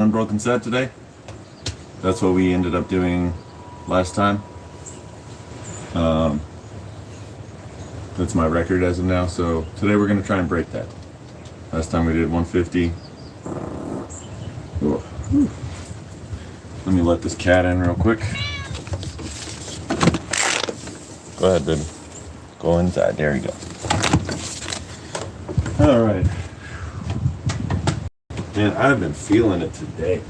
unbroken set today. That's what we ended up doing last time. That's my record as of now. So today we're going to try and break that. Last time we did 150. Ooh. Let me let this cat in real quick. Go ahead, baby. Go inside. There you go. All right. Man, I've been feeling it today.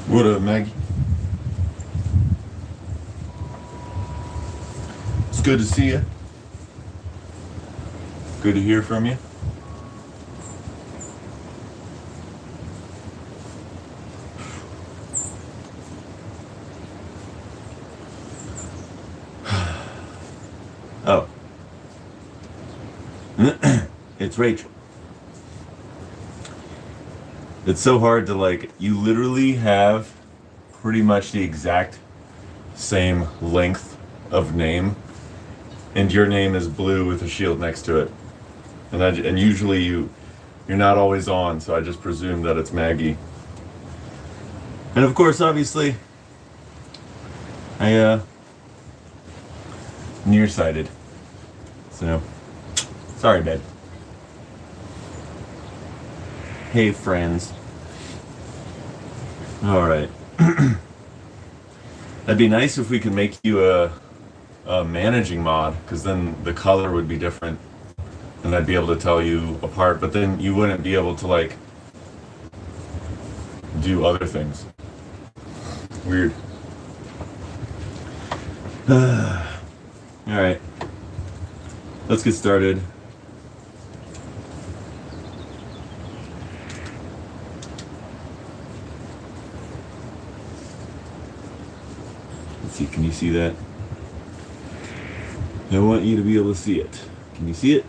What up, Maggie? It's good to see you. Good to hear from you. Oh. It's Rachel. It's so hard to you literally have pretty much the exact same length of name, and your name is blue with a shield next to it. And usually you're not always on, so I just presume that it's Maggie. And of course, obviously, I nearsighted. So sorry, babe. Hey, friends. All right. That'd be nice if we could make you a managing mod, because then the color would be different, and I'd be able to tell you apart. But then you wouldn't be able to do other things. Weird. All right. Let's get started. See, can you see that? I want you to be able to see it. Can you see it?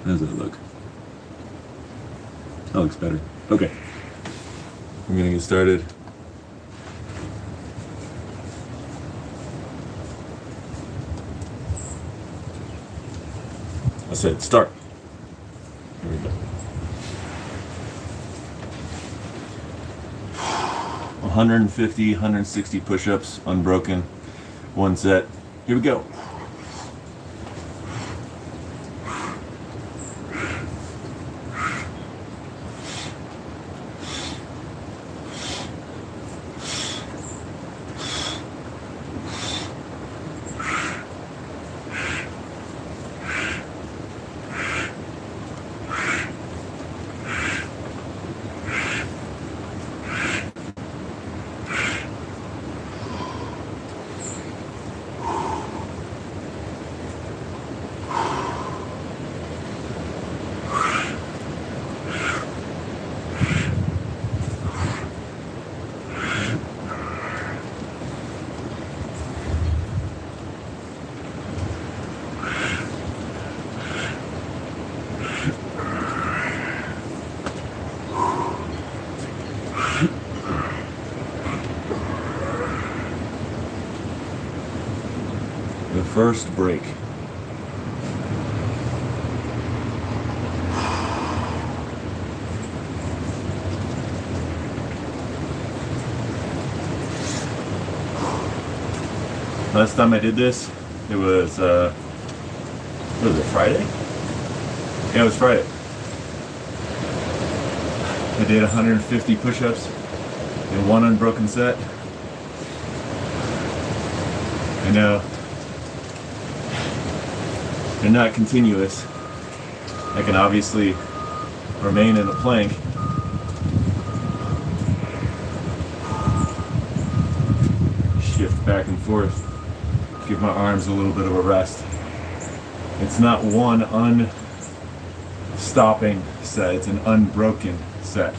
How does that look? That looks better. Okay. I'm gonna get started. I said start. Here we go. 150, 160 push-ups, unbroken, one set. Here we go. The first break. Last time I did this, it was, what was it, Friday? Yeah, it was Friday. I did 150 push-ups in one unbroken set. I know they're not continuous. I can obviously remain in a plank. Shift back and forth. Give my arms a little bit of a rest. It's not one unstopping set, it's an unbroken set.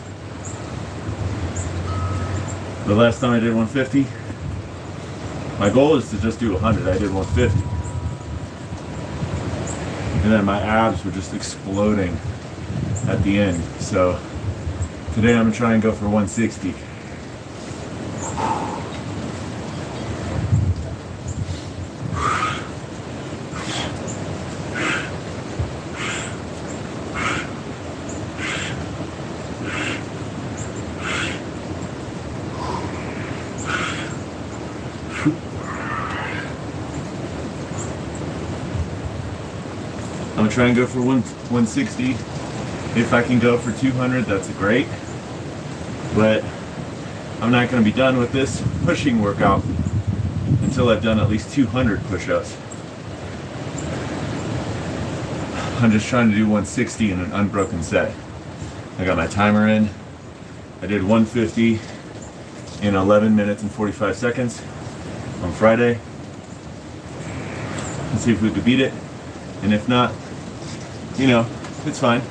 The last time I did 150, my goal is to just do 100. I did 150. And then my abs were just exploding at the end. So today I'm gonna try and go for 160. I'm gonna try and go for 160. If I can go for 200, that's great. But I'm not gonna be done with this pushing workout until I've done at least 200 push-ups. I'm just trying to do 160 in an unbroken set. I got my timer in. I did 150 in 11 minutes and 45 seconds on Friday. Let's see if we could beat it. And if not, you know, it's fine.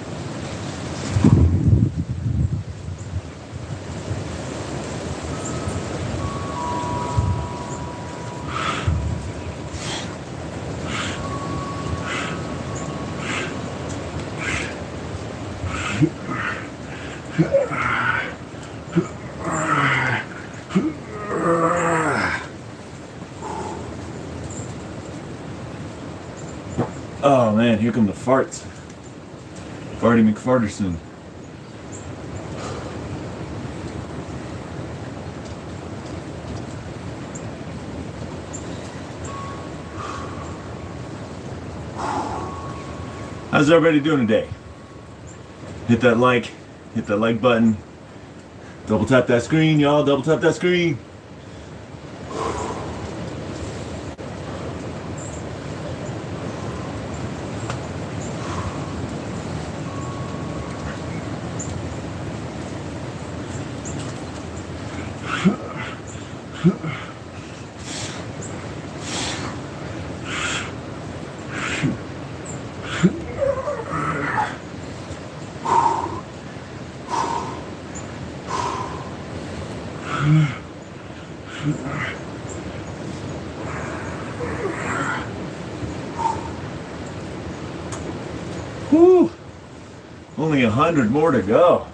Oh man, here come the farts. Farty McFarterson. How's everybody doing today? Hit that like button. Double tap that screen, y'all. Double tap that screen. Whew. Only 100 more to go.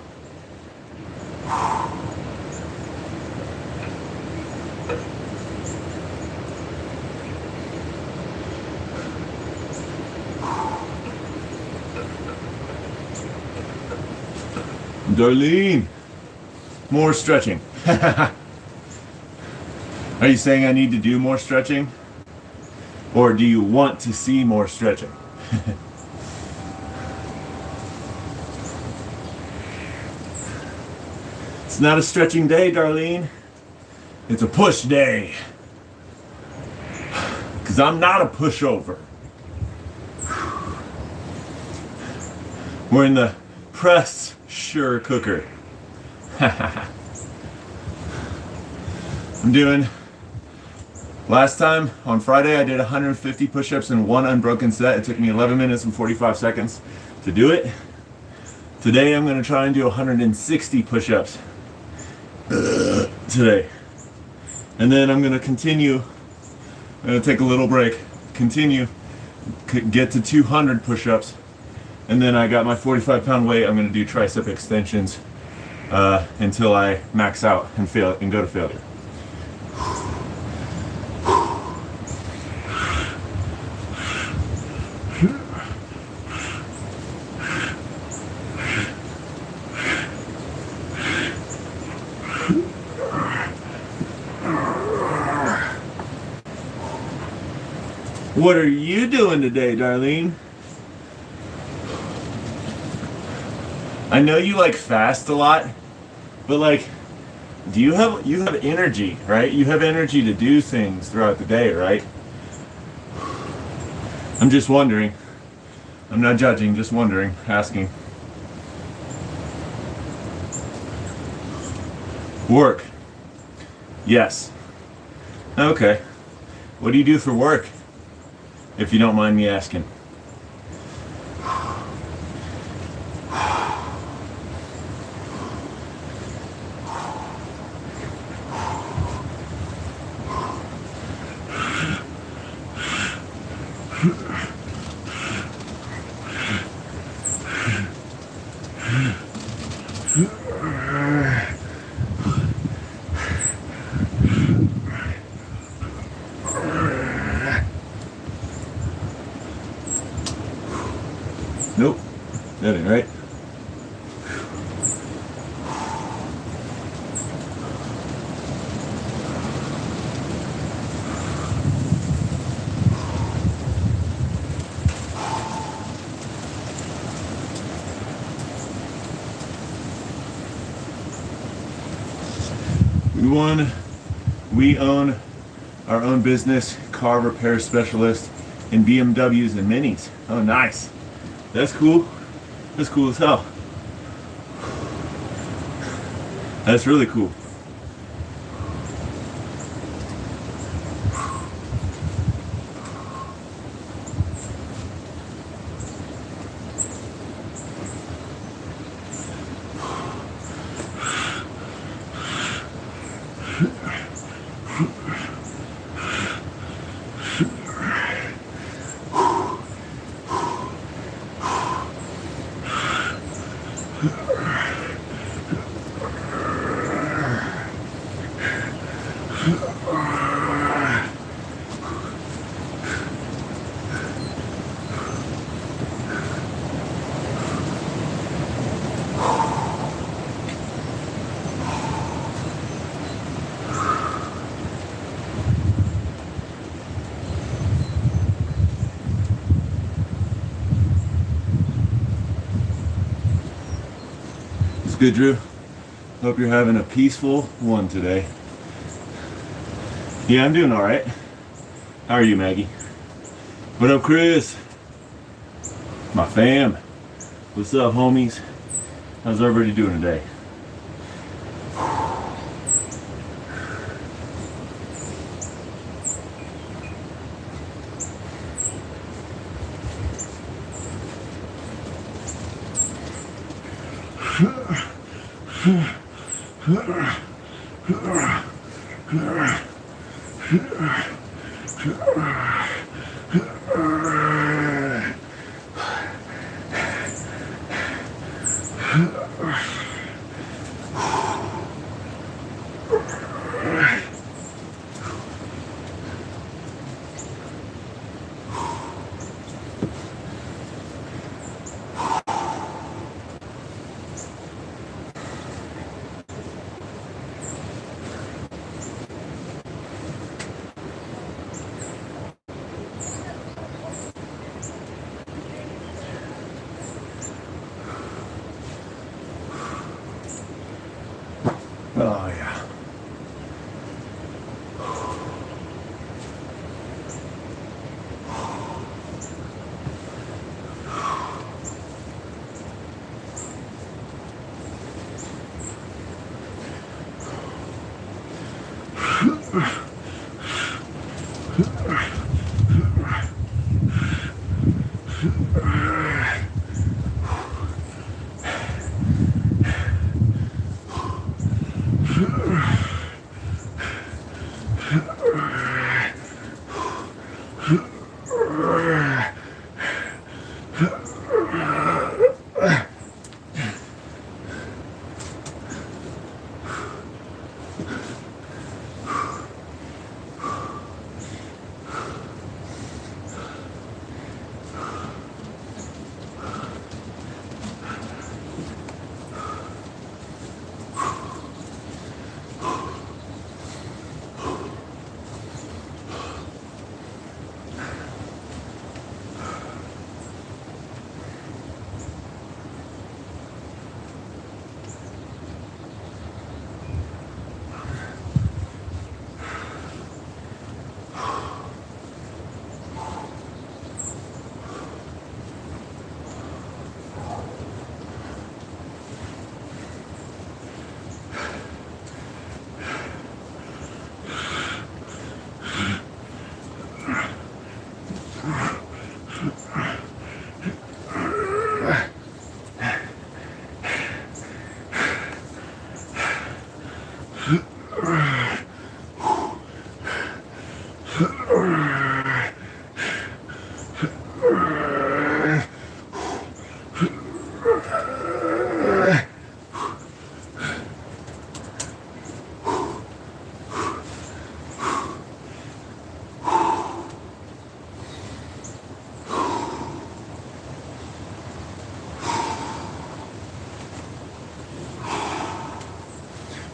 Darlene, more stretching. Are you saying I need to do more stretching? Or do you want to see more stretching? It's not a stretching day, Darlene. It's a push day. Because I'm not a pushover. We're in the press sure cooker. I'm doing, last time on Friday I did 150 push-ups in one unbroken set. It took me 11 minutes and 45 seconds to do it. Today I'm going to try and do 160 push-ups today. And then I'm going to continue, I'm going to take a little break, continue, get to 200 push-ups. And then I got my 45-pound weight. I'm going to do tricep extensions until I max out and fail and go to failure. What are you doing today, Darlene? I know you like fast a lot, but like, you have energy, right? You have energy to do things throughout the day, right? I'm just wondering. I'm not judging, just wondering, asking. Work. Yes. Okay. What do you do for work? If you don't mind me asking. Nope. That ain't right. We own our own business, car repair specialist in BMWs and Minis. Oh, nice. That's cool. That's cool as hell. That's really cool. It's good, Drew. Hope you're having a peaceful one today. Yeah, I'm doing all right. How are you, Maggie? What up, Chris? My fam. What's up, homies? How's everybody doing today?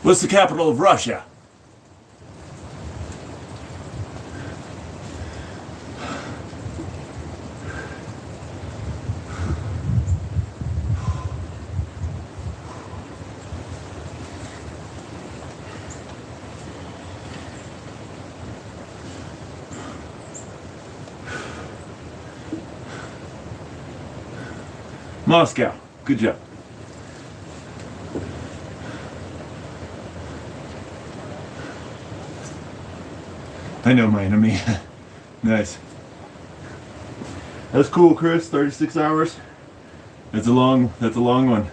What's the capital of Russia? Moscow. Good job. I know my enemy. Nice. That's cool, Chris. 36 hours. That's a long one.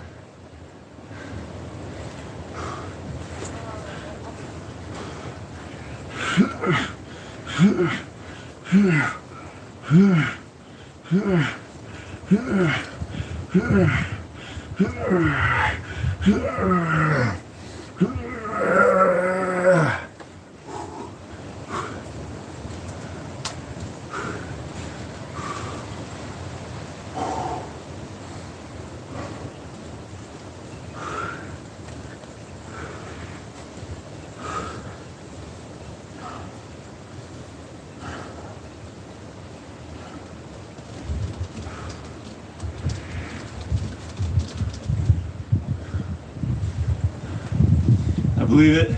Believe it,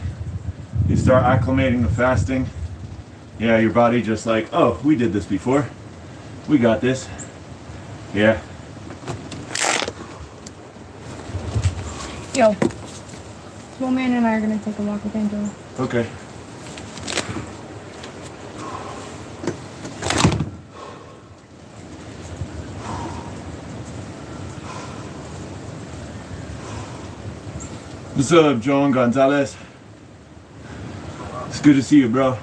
you start acclimating to fasting. Yeah, your body just like, oh, we did this before. We got this. Yeah. Yo, Small Man and I are gonna take a walk with Angela. Okay. What's up, John Gonzalez? It's good to see you, bro.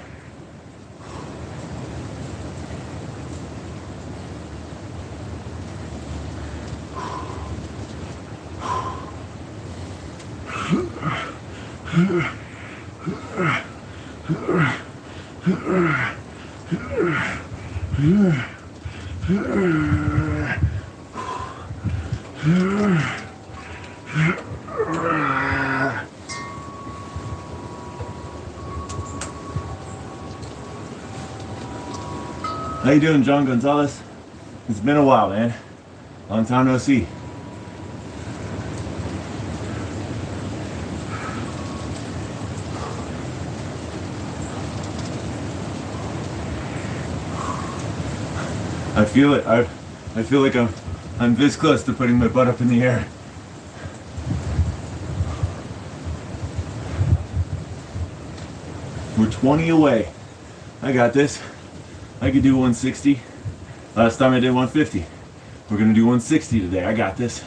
How you doing, John Gonzalez? It's been a while, man. Long time no see. I feel it. I feel like I'm this close to putting my butt up in the air. We're 20 away. I got this. I could do 160. Last time I did 150. We're gonna do 160 today. I got this.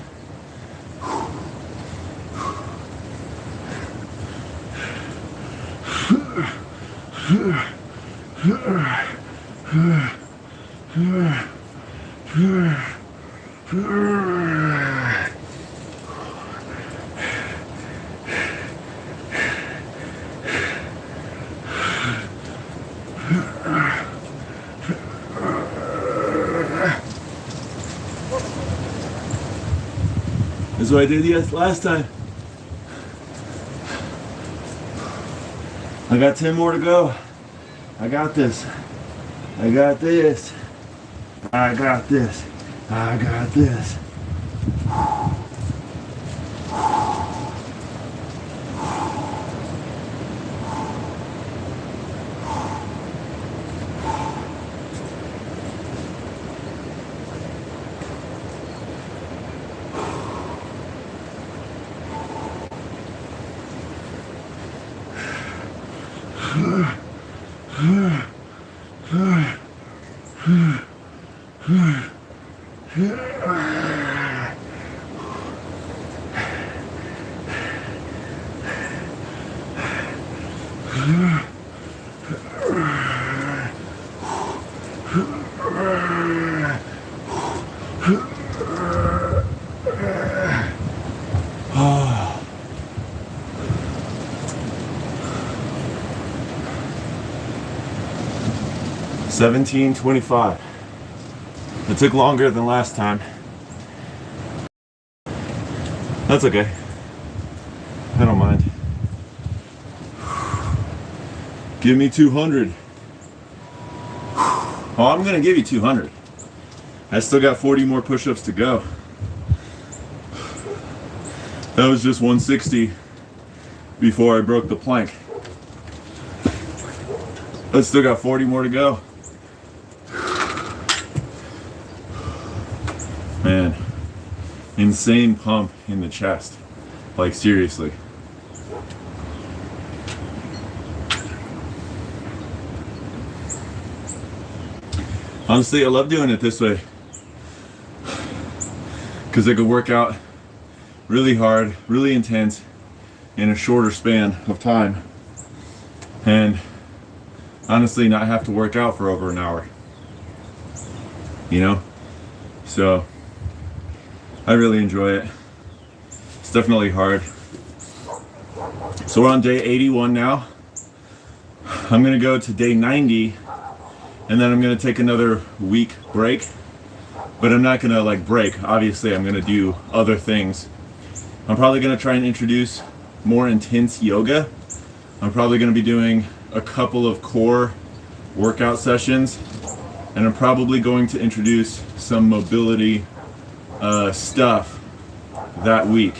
That's what I did last time. I got 10 more to go. I got this. I got this. I got this. I got this. $17.25. It took longer than last time. That's okay. I don't mind. Give me 200. Oh, I'm gonna give you 200. I still got 40 more push-ups to go. That was just 160 before I broke the plank. I still got 40 more to go. Man, insane pump in the chest. Like, seriously. Honestly, I love doing it this way because I could work out really hard, really intense in a shorter span of time, and honestly not have to work out for over an hour, you know? So I really enjoy it. It's definitely hard. So we're on day 81 now. I'm gonna go to day 90, and then I'm gonna take another week break, but I'm not gonna like break. Obviously, I'm gonna do other things. I'm probably gonna try and introduce more intense yoga. I'm probably gonna be doing a couple of core workout sessions, and I'm probably going to introduce some mobility stuff that week,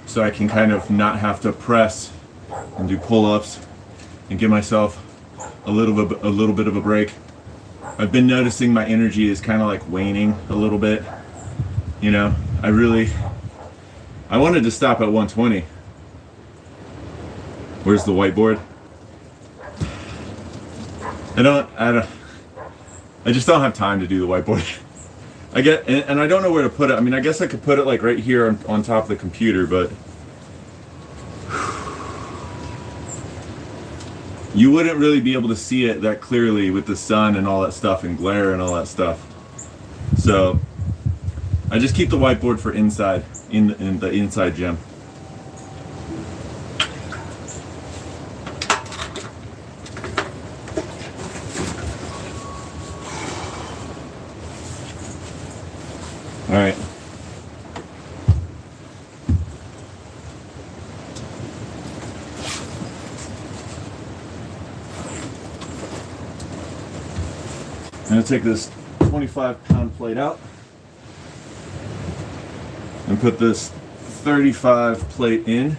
so I can kind of not have to press and do pull-ups and give myself a little bit of a break. I've been noticing my energy is kind of like waning a little bit. You know, I wanted to stop at 120. Where's the whiteboard? I just don't have time to do the whiteboard. And I don't know where to put it. I mean, I guess I could put it like right here on top of the computer, but you wouldn't really be able to see it that clearly with the sun and all that stuff and glare and all that stuff. So I just keep the whiteboard for inside, in the inside gym. All right. I'm gonna take this 25-pound plate out and put this 35 plate in.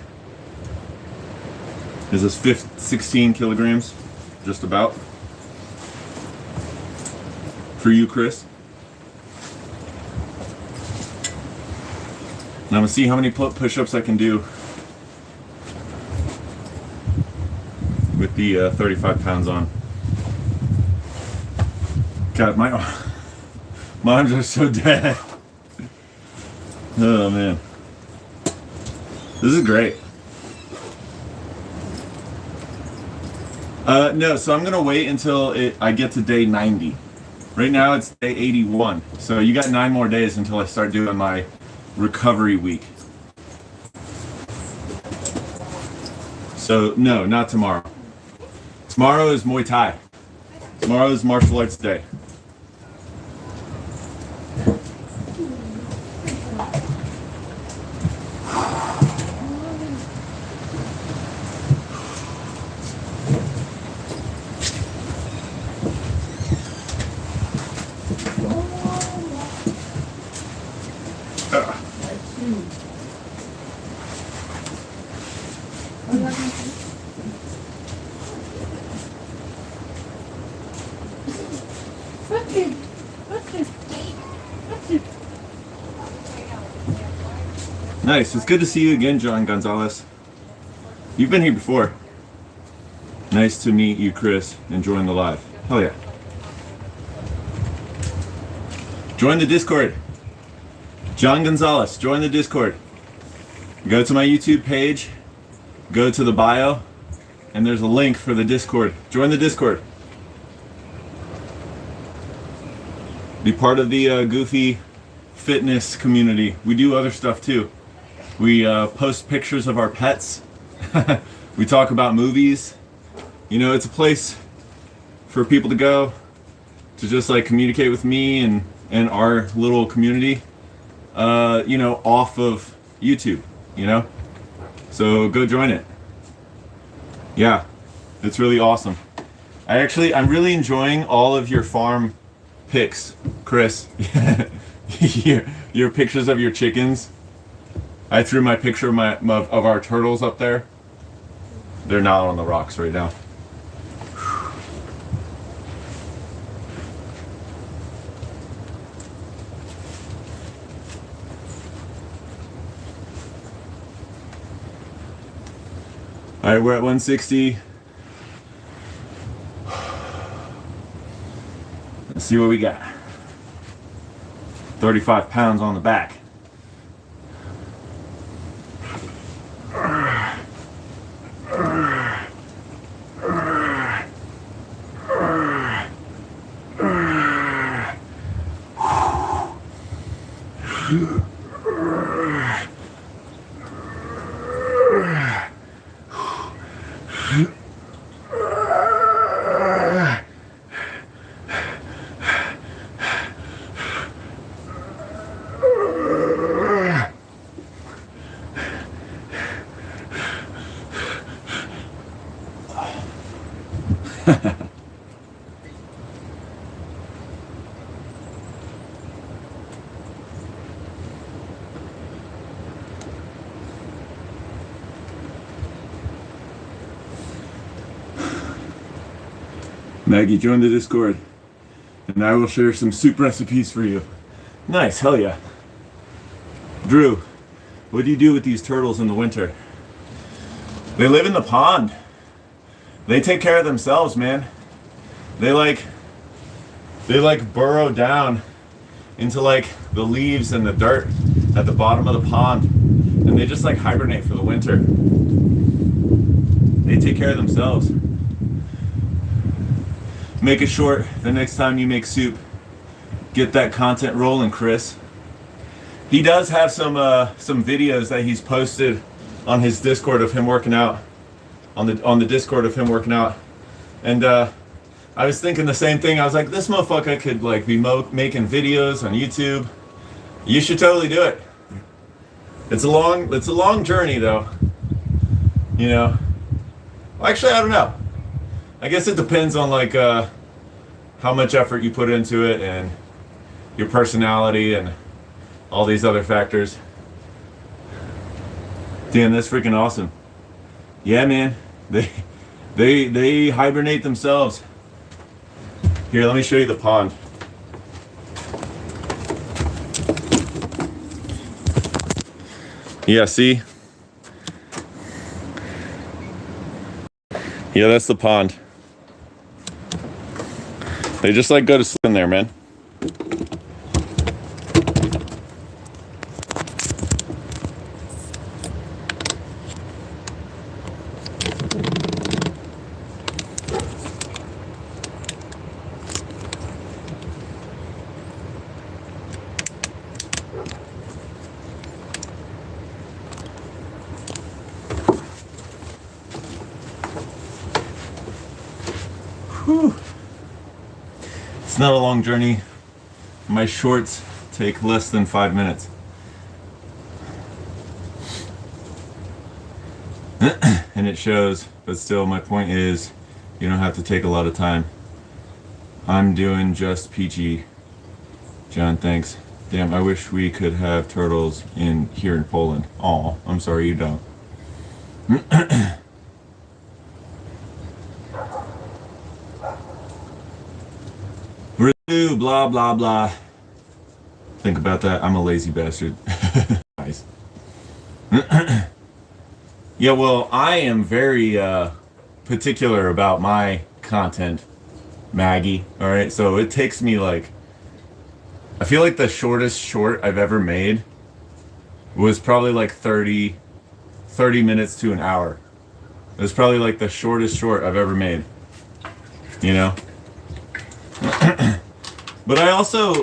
Is this 16 kilograms, just about. For you, Chris. And I'm gonna see how many push-ups I can do with the 35 pounds on. God, my arms are so dead. Oh man, this is great. No, so I'm gonna wait until I get to day 90. Right now it's day 81, so you got 9 more days until I start doing my recovery week. So no, not tomorrow. Tomorrow is Muay Thai. Tomorrow is martial arts day. Nice. It's good to see you again, John Gonzalez. You've been here before. Nice to meet you, Chris, and join the live. Hell yeah. Join the Discord. John Gonzalez, join the Discord. Go to my YouTube page, go to the bio, and there's a link for the Discord. Join the Discord. Be part of the Goofy fitness community. We do other stuff too. We post pictures of our pets. We talk about movies. You know, it's a place for people to go to just like communicate with me and our little community, you know, off of YouTube, you know? So go join it. Yeah, it's really awesome. I'm really enjoying all of your farm pics, Chris. your pictures of your chickens. I threw my picture of our turtles up there. They're not on the rocks right now. All right, we're at 160. Let's see what we got. 35 pounds on the back. Maggie, join the Discord, and I will share some soup recipes for you. Nice, hell yeah. Drew, what do you do with these turtles in the winter? They live in the pond. They take care of themselves, man. They like burrow down into like the leaves and the dirt at the bottom of the pond, and they just like hibernate for the winter. They take care of themselves. Make it short the next time you make soup. Get that content rolling, Chris. He does have some videos that he's posted on his Discord of him working out. On the Discord of him working out. And I was thinking the same thing. I was like, this motherfucker could like be making videos on YouTube. You should totally do it. It's a long journey though. You know. Well, actually, I don't know. I guess it depends on like how much effort you put into it and your personality and all these other factors. Damn, that's freaking awesome. Yeah, man. They hibernate themselves. Here, let me show you the pond. Yeah, see? Yeah, that's the pond. They just like go to sleep in there, man. Whew. It's not a long journey. My shorts take less than 5 minutes. And it shows, but still my point is you don't have to take a lot of time. I'm doing just peachy. John, thanks. Damn, I wish we could have turtles here in Poland. Aw, I'm sorry you don't. Blah blah blah. Think about that. I'm a lazy bastard. Nice. Yeah, well, I am very particular about my content, Maggie. All right, so it takes me like, I feel like the shortest short I've ever made was probably like 30 minutes to an hour. It was probably like the shortest short I've ever made. You know? But I also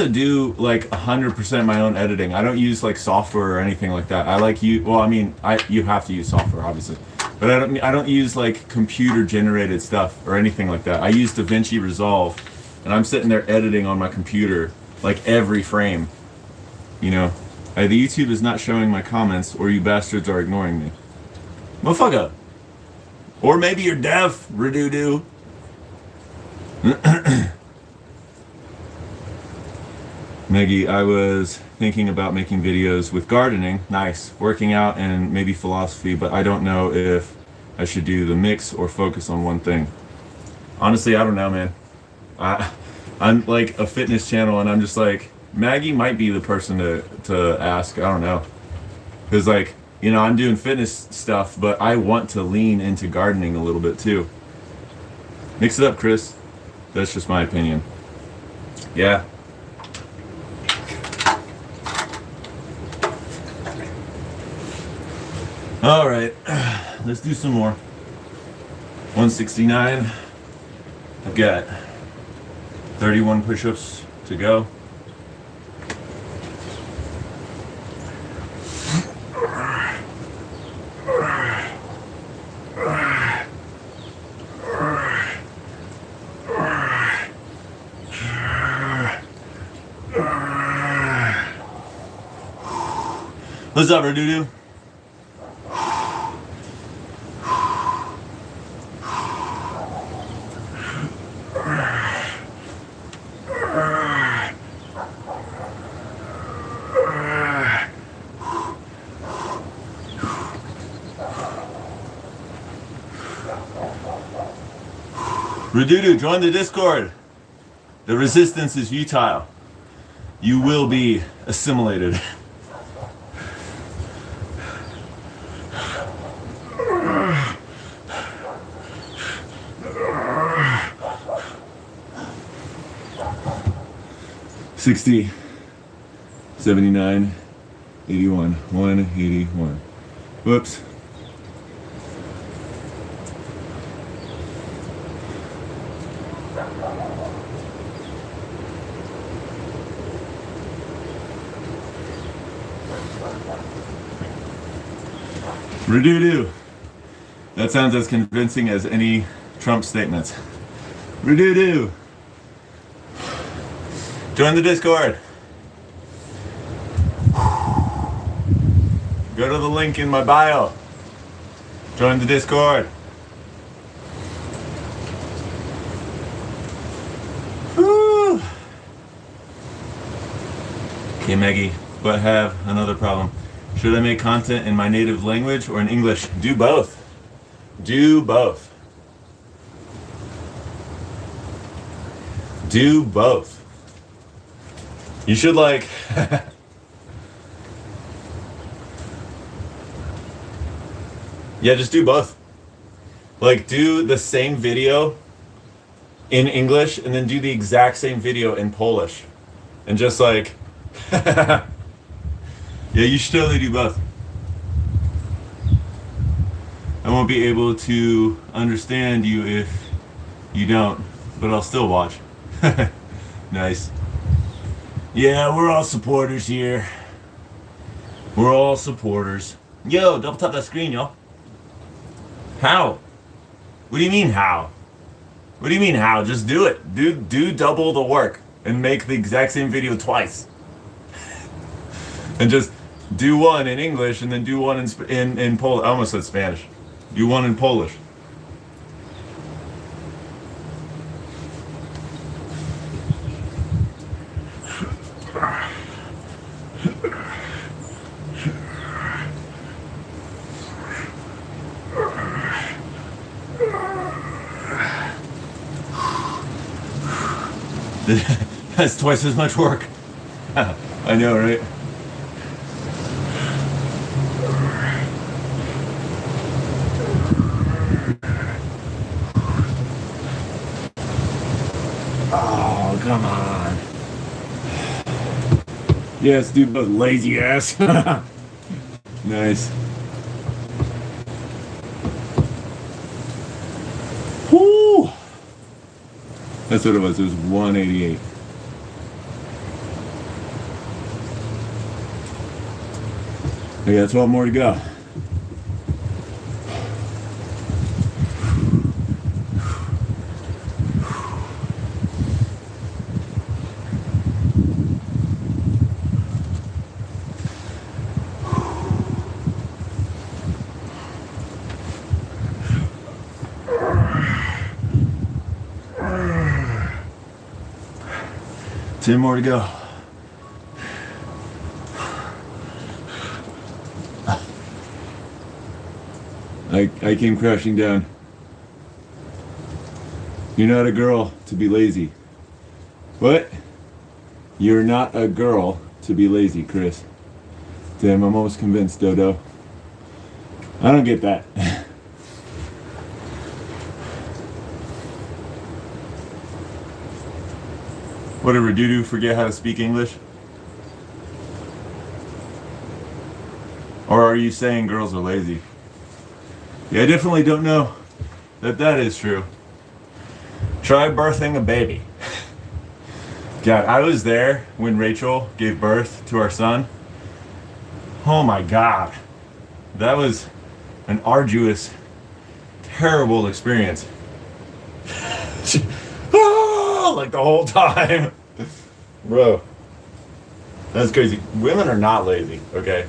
do like 100% my own editing. I don't use like software or anything like that. I like you. Well, I mean, you have to use software, obviously, but I don't use like computer generated stuff or anything like that. I use DaVinci Resolve, and I'm sitting there editing on my computer like every frame. You know, the YouTube is not showing my comments, or you bastards are ignoring me. Motherfucker. Or maybe you're deaf, Redoodoo. Maggie, I was thinking about making videos with gardening, nice, working out, and maybe philosophy, but I don't know if I should do the mix or focus on one thing. Honestly, I don't know, man. I'm like a fitness channel, and I'm just like, Maggie might be the person to ask. I don't know. Because, like, you know, I'm doing fitness stuff, but I want to lean into gardening a little bit too. Mix it up, Chris. That's just my opinion. Yeah. All right, let's do some more. 169. I've got 31 push-ups to go. What's up, Redoodoo? Redoodoo, join the Discord. The resistance is futile. You will be assimilated. $60, 79, 81, 181. Whoops. Redoodoo. That sounds as convincing as any Trump statements. Redoodoo. Join the Discord. Go to the link in my bio. Join the Discord. Woo. Okay, Maggie, but have another problem. Should I make content in my native language or in English? Do both. Do both. Do both. You should like yeah, just do both. Like do the same video in English and then do the exact same video in Polish. And just like yeah, you should totally do both. I won't be able to understand you if you don't, but I'll still watch. Nice. Yeah, we're all supporters here. We're all supporters. Yo, double tap that screen, yo. How? What do you mean how? What do you mean how? Just do it. Do double the work and make the exact same video twice. And just do one in English and then do one in Polish. I almost said Spanish. Do one in Polish. That's twice as much work. I know, right? Oh, come on. Yes, dude, but lazy ass. Nice. Whoo! That's what it was. It was 188. We got 12 more to go. 10 more to go. I came crashing down. You're not a girl to be lazy. What? You're not a girl to be lazy, Chris. Damn, I'm almost convinced, Dodo. I don't get that. Whatever, doo-doo, forget how to speak English? Or are you saying girls are lazy? Yeah, I definitely don't know that is true. Try birthing a baby. God, I was there when Rachel gave birth to our son. Oh my God. That was an arduous, terrible experience. Like the whole time. Bro. That's crazy. Women are not lazy, okay?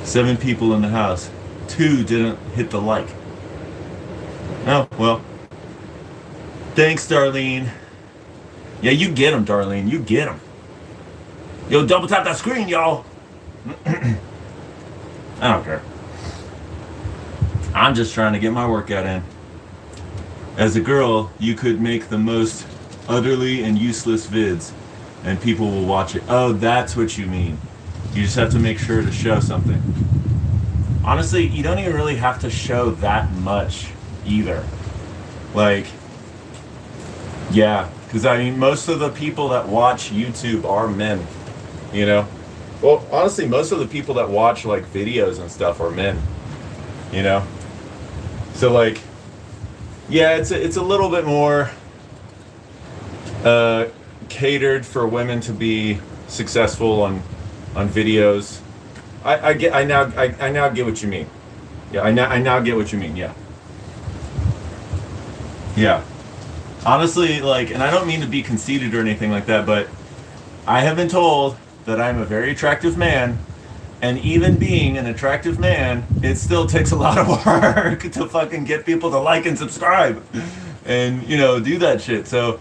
7 people in the house. 2 didn't hit the like. Oh, well. Thanks, Darlene. Yeah, you get them, Darlene. You get them. Yo, double tap that screen, y'all. I don't care. I'm just trying to get my workout in. As a girl, you could make the most utterly and useless vids, and people will watch it. Oh, that's what you mean. You just have to make sure to show something. Honestly, you don't even really have to show that much either. Like, yeah, because I mean, most of the people that watch YouTube are men, you know? Well, honestly, most of the people that watch like videos and stuff are men, you know? So like, yeah, it's a little bit more catered for women to be successful on videos. I now get what you mean. Yeah, I now get what you mean. Yeah. Yeah. Honestly, like, and I don't mean to be conceited or anything like that, but I have been told that I'm a very attractive man, and even being an attractive man, it still takes a lot of work to fucking get people to like and subscribe and, you know, do that shit. So,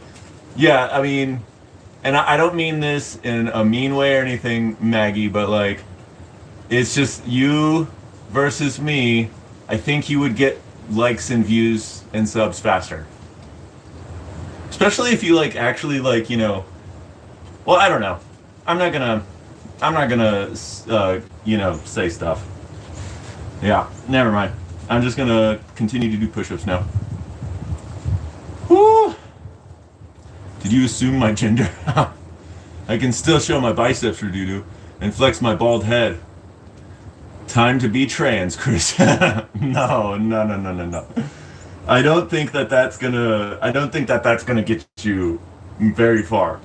yeah, I mean, and I don't mean this in a mean way or anything, Maggie, but like, it's just you versus me. I think you would get likes and views and subs faster. Especially if you like actually like, you know, well, I don't know. I'm not gonna you know, say stuff. Yeah, never mind. I'm just gonna continue to do push-ups now. Woo! Did you assume my gender? I can still show my biceps for doo-doo and flex my bald head. Time to be trans, Chris. No. I don't think that's gonna get you very far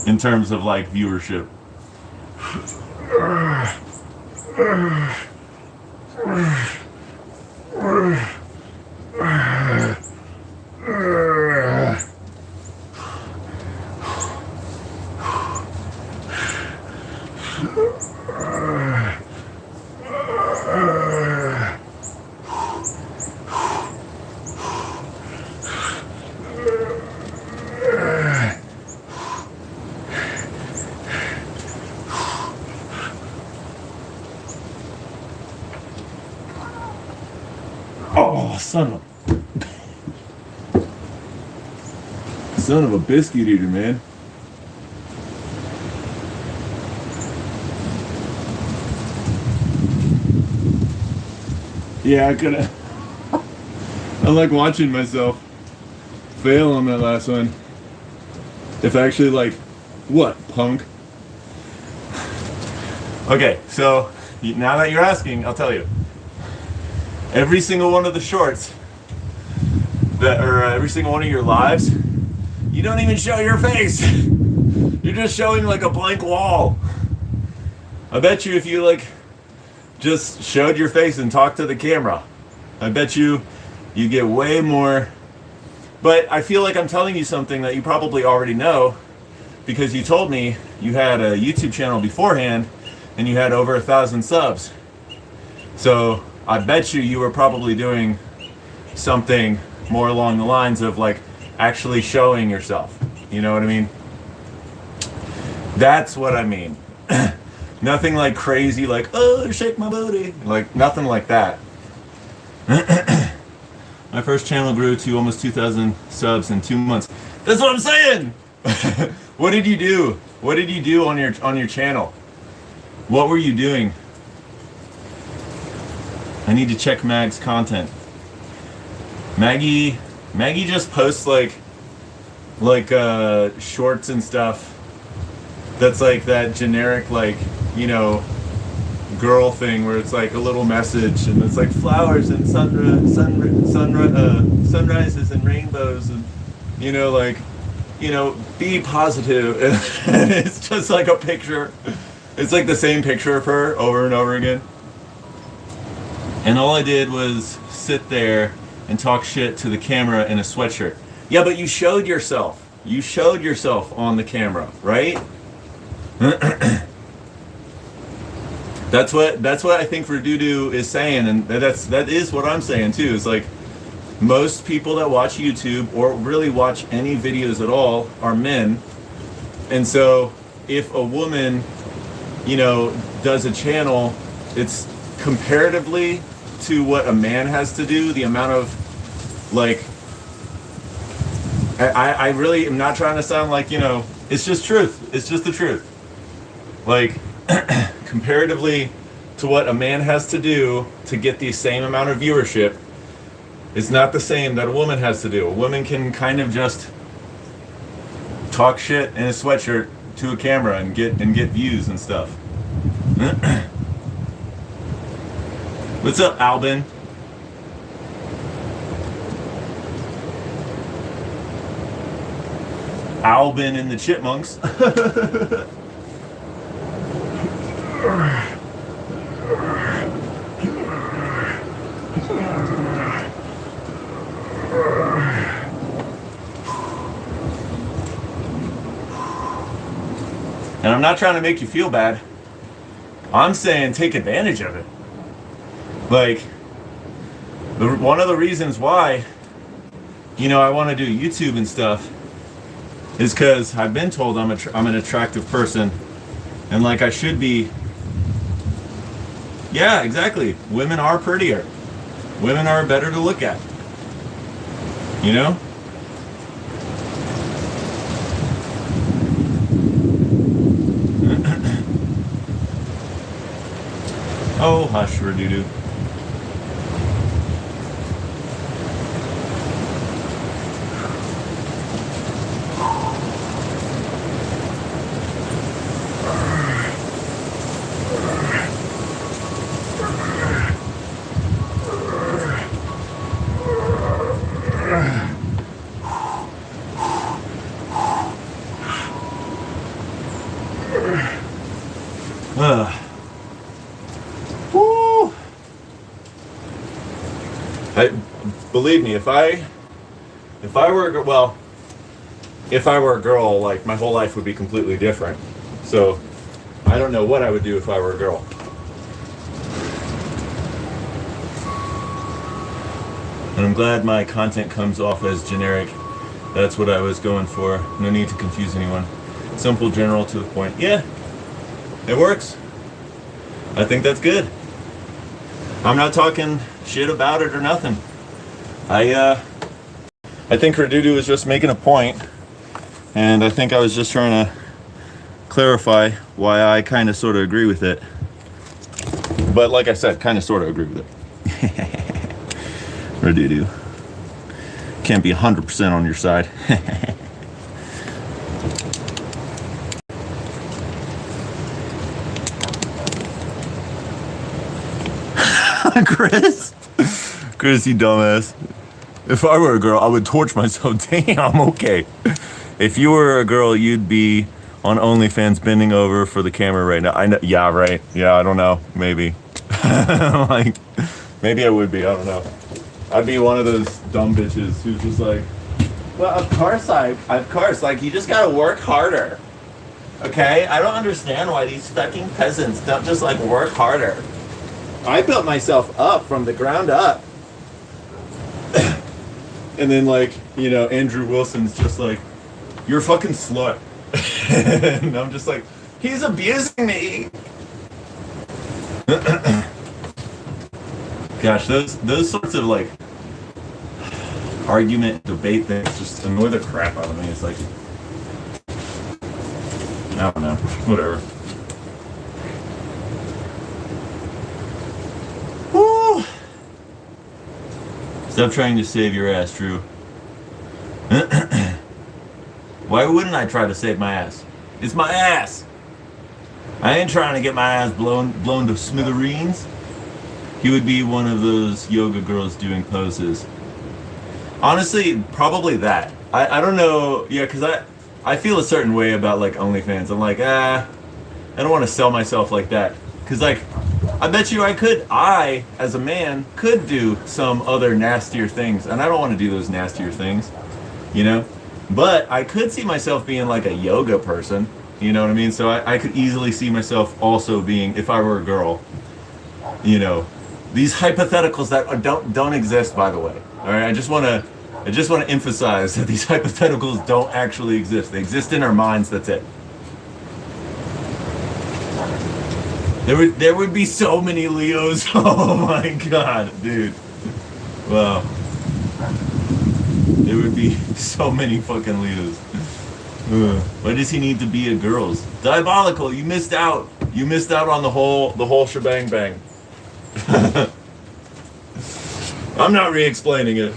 in terms of like viewership. Oh, son of a biscuit eater, man. Yeah, I could've. I like watching myself fail on that last one. If actually, like, what, punk? Okay, so now that you're asking, I'll tell you. Every single one of the shorts or every single one of your lives, you don't even show your face. You're just showing like a blank wall. I bet you if you like just showed your face and talked to the camera, I bet you get way more. But I feel like I'm telling you something that you probably already know, because you told me you had a YouTube channel beforehand and you had over 1,000 subs. So I bet you were probably doing something more along the lines of like actually showing yourself. You know what I mean? That's what I mean. Nothing like crazy, like, oh, shake my booty. Like, nothing like that. My first channel grew to almost 2,000 subs in 2 months. That's what I'm saying! What did you do? What did you do on your channel? What were you doing? I need to check Mag's content. Maggie just posts like shorts and stuff. That's like that generic, like, you know, girl thing where it's like a little message and it's like flowers and sunrises and rainbows and, you know, like, you know, be positive. And it's just like a picture. It's like the same picture of her over and over again. And all I did was sit there and talk shit to the camera in a sweatshirt. Yeah, but you showed yourself. You showed yourself on the camera, right? That's what I think Verdudu is saying, and that is what I'm saying too. It's like most people that watch YouTube or really watch any videos at all are men, and so if a woman, you know, does a channel, it's comparatively to what a man has to do, the amount of like, I really am not trying to sound like, you know, it's just truth. It's just the truth. Like, comparatively to what a man has to do to get the same amount of viewership, it's not the same that a woman has to do. A woman can kind of just talk shit in a sweatshirt to a camera and get views and stuff. What's up, Albin? Albin and the Chipmunks. And I'm not trying to make you feel bad. I'm saying take advantage of it. Like, one of the reasons why, you know, I want to do YouTube and stuff is because I've been told I'm an attractive person, and like I should be. Yeah, exactly. Women are prettier. Women are better to look at. You know? Oh, hush, Radudu. Woo! Believe me, if I were a girl, like my whole life would be completely different. So I don't know what I would do if I were a girl. And I'm glad my content comes off as generic. That's what I was going for. No need to confuse anyone. Simple, general, to the point. Yeah, it works. I think that's good. I'm not talking shit about it or nothing. I think Radudu was just making a point, and I think I was just trying to clarify why I kind of sort of agree with it. But like I said, kind of sort of agree with it. Radudu. Can't be 100% on your side. Chris, you dumbass. If I were a girl, I would torch myself. Damn, okay. If you were a girl, you'd be on OnlyFans bending over for the camera right now. I know. Yeah, right. Yeah, I don't know. Maybe. Like, maybe I would be. I don't know. I'd be one of those dumb bitches who's just like, well, of course, like, you just gotta work harder. Okay? I don't understand why these fucking peasants don't just, like, work harder. I built myself up from the ground up. And then like, you know, Andrew Wilson's just like, you're a fucking slut. And I'm just like, he's abusing me. Gosh, those sorts of like argument, debate things just annoy the crap out of me. It's like, I don't know, whatever. Woo! Stop trying to save your ass, Drew. Why wouldn't I try to save my ass? It's my ass. I ain't trying to get my ass blown to smithereens. He would be one of those yoga girls doing poses. Honestly, probably that. I don't know. Yeah, because I feel a certain way about like OnlyFans. I'm like, I don't want to sell myself like that. Because like, I bet you I, as a man, could do some other nastier things. And I don't want to do those nastier things, you know? But I could see myself being like a yoga person, you know what I mean? So I could easily see myself also being, if I were a girl, you know, these hypotheticals that don't exist, by the way. All right, I just want to emphasize that these hypotheticals don't actually exist. They exist in our minds. That's it. There would be so many Leos. Oh my god, dude. Wow. There would be so many fucking Leos. Why does he need to be a girl's? Diabolical, you missed out. You missed out on the whole shebang bang. I'm not re-explaining it.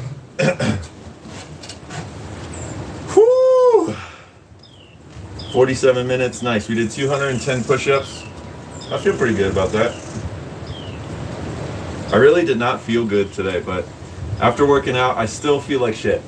Whew. 47 minutes, nice. We did 210 push-ups. I feel pretty good about that. I really did not feel good today, but after working out, I still feel like shit.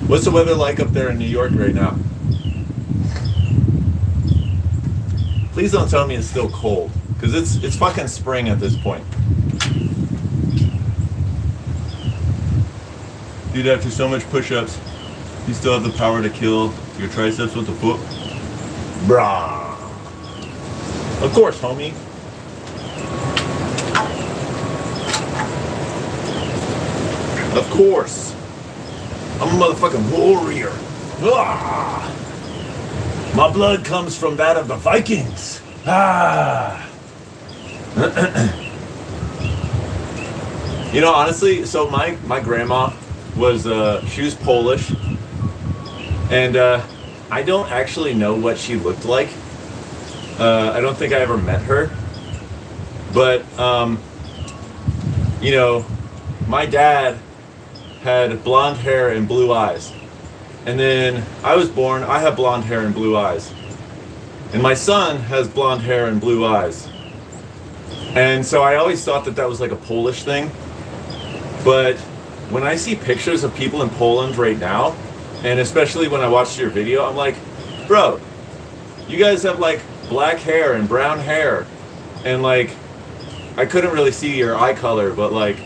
What's the weather like up there in New York right now? Please don't tell me it's still cold, because it's fucking spring at this point. Dude, after so much push-ups, you still have the power to kill your triceps with the foot? Brah. Of course, homie. Of course. I'm a motherfucking warrior. Ah! My blood comes from that of the Vikings. Ah! You know, honestly, so my grandma was, she was Polish. And I don't actually know what she looked like. I don't think I ever met her. But, you know, my dad had blonde hair and blue eyes. And then I was born, I have blonde hair and blue eyes. And my son has blonde hair and blue eyes. And so I always thought that that was like a Polish thing. But when I see pictures of people in Poland right now, and especially when I watched your video, I'm like, bro, you guys have like black hair and brown hair. And like, I couldn't really see your eye color, but like,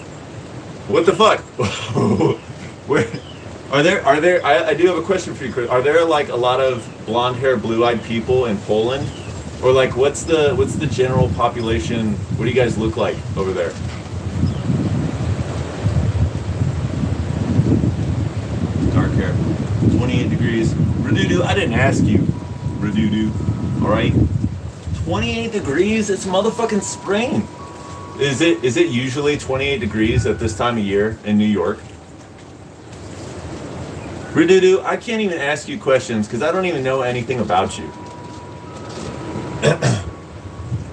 what the fuck? Where are there? I do have a question for you, Chris. Are there like a lot of blonde hair, blue-eyed people in Poland, or like what's the general population? What do you guys look like over there? Dark hair, 28 degrees. Radudu, I didn't ask you. Radudu, all right. 28 degrees. It's motherfucking spring. Is it usually 28 degrees at this time of year in New York? Ridudu, I can't even ask you questions because I don't even know anything about you.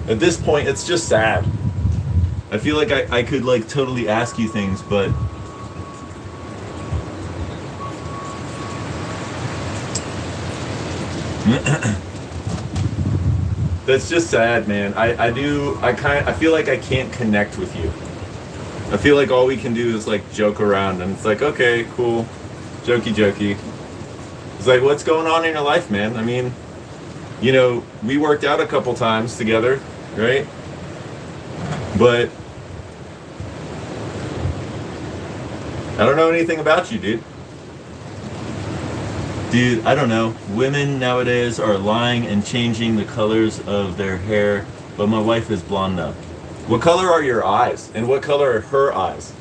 At this point, it's just sad. I feel like I could like totally ask you things, but that's just sad, man. I feel like I can't connect with you. I feel like all we can do is like joke around, and it's like, okay, cool, jokey. It's like, what's going on in your life, man? I mean, you know, we worked out a couple times together, right? But I don't know anything about you, dude. Dude, I don't know. Women nowadays are lying and changing the colors of their hair, but my wife is blonde now. What color are your eyes? And what color are her eyes?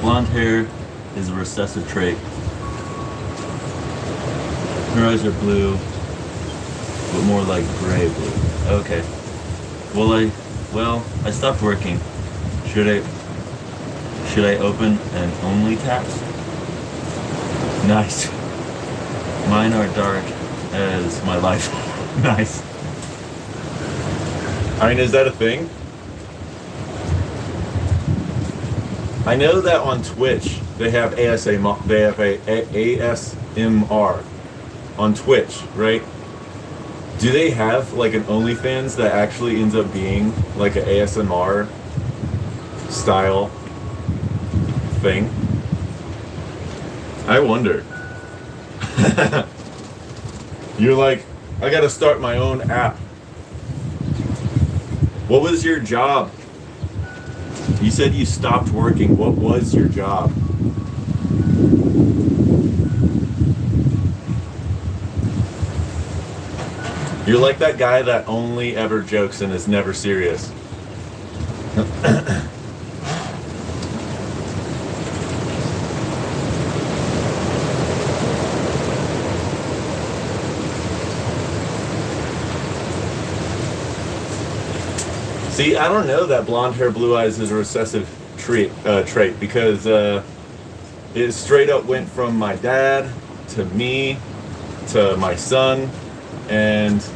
Blonde hair is a recessive trait. Her eyes are blue, but more like gray blue. Okay. Well, I stopped working. Should I open an OnlyTaps? Nice. Mine are dark as my life. Nice. I mean, is that a thing? I know that on Twitch they have ASMR on Twitch, right? Do they have like an OnlyFans that actually ends up being like an ASMR style thing? I wonder. You're like, I gotta start my own app. What was your job? You said you stopped working. What was your job? You're like that guy that only ever jokes and is never serious. See, I don't know that blonde hair, blue eyes is a recessive trait because it straight up went from my dad to me to my son, and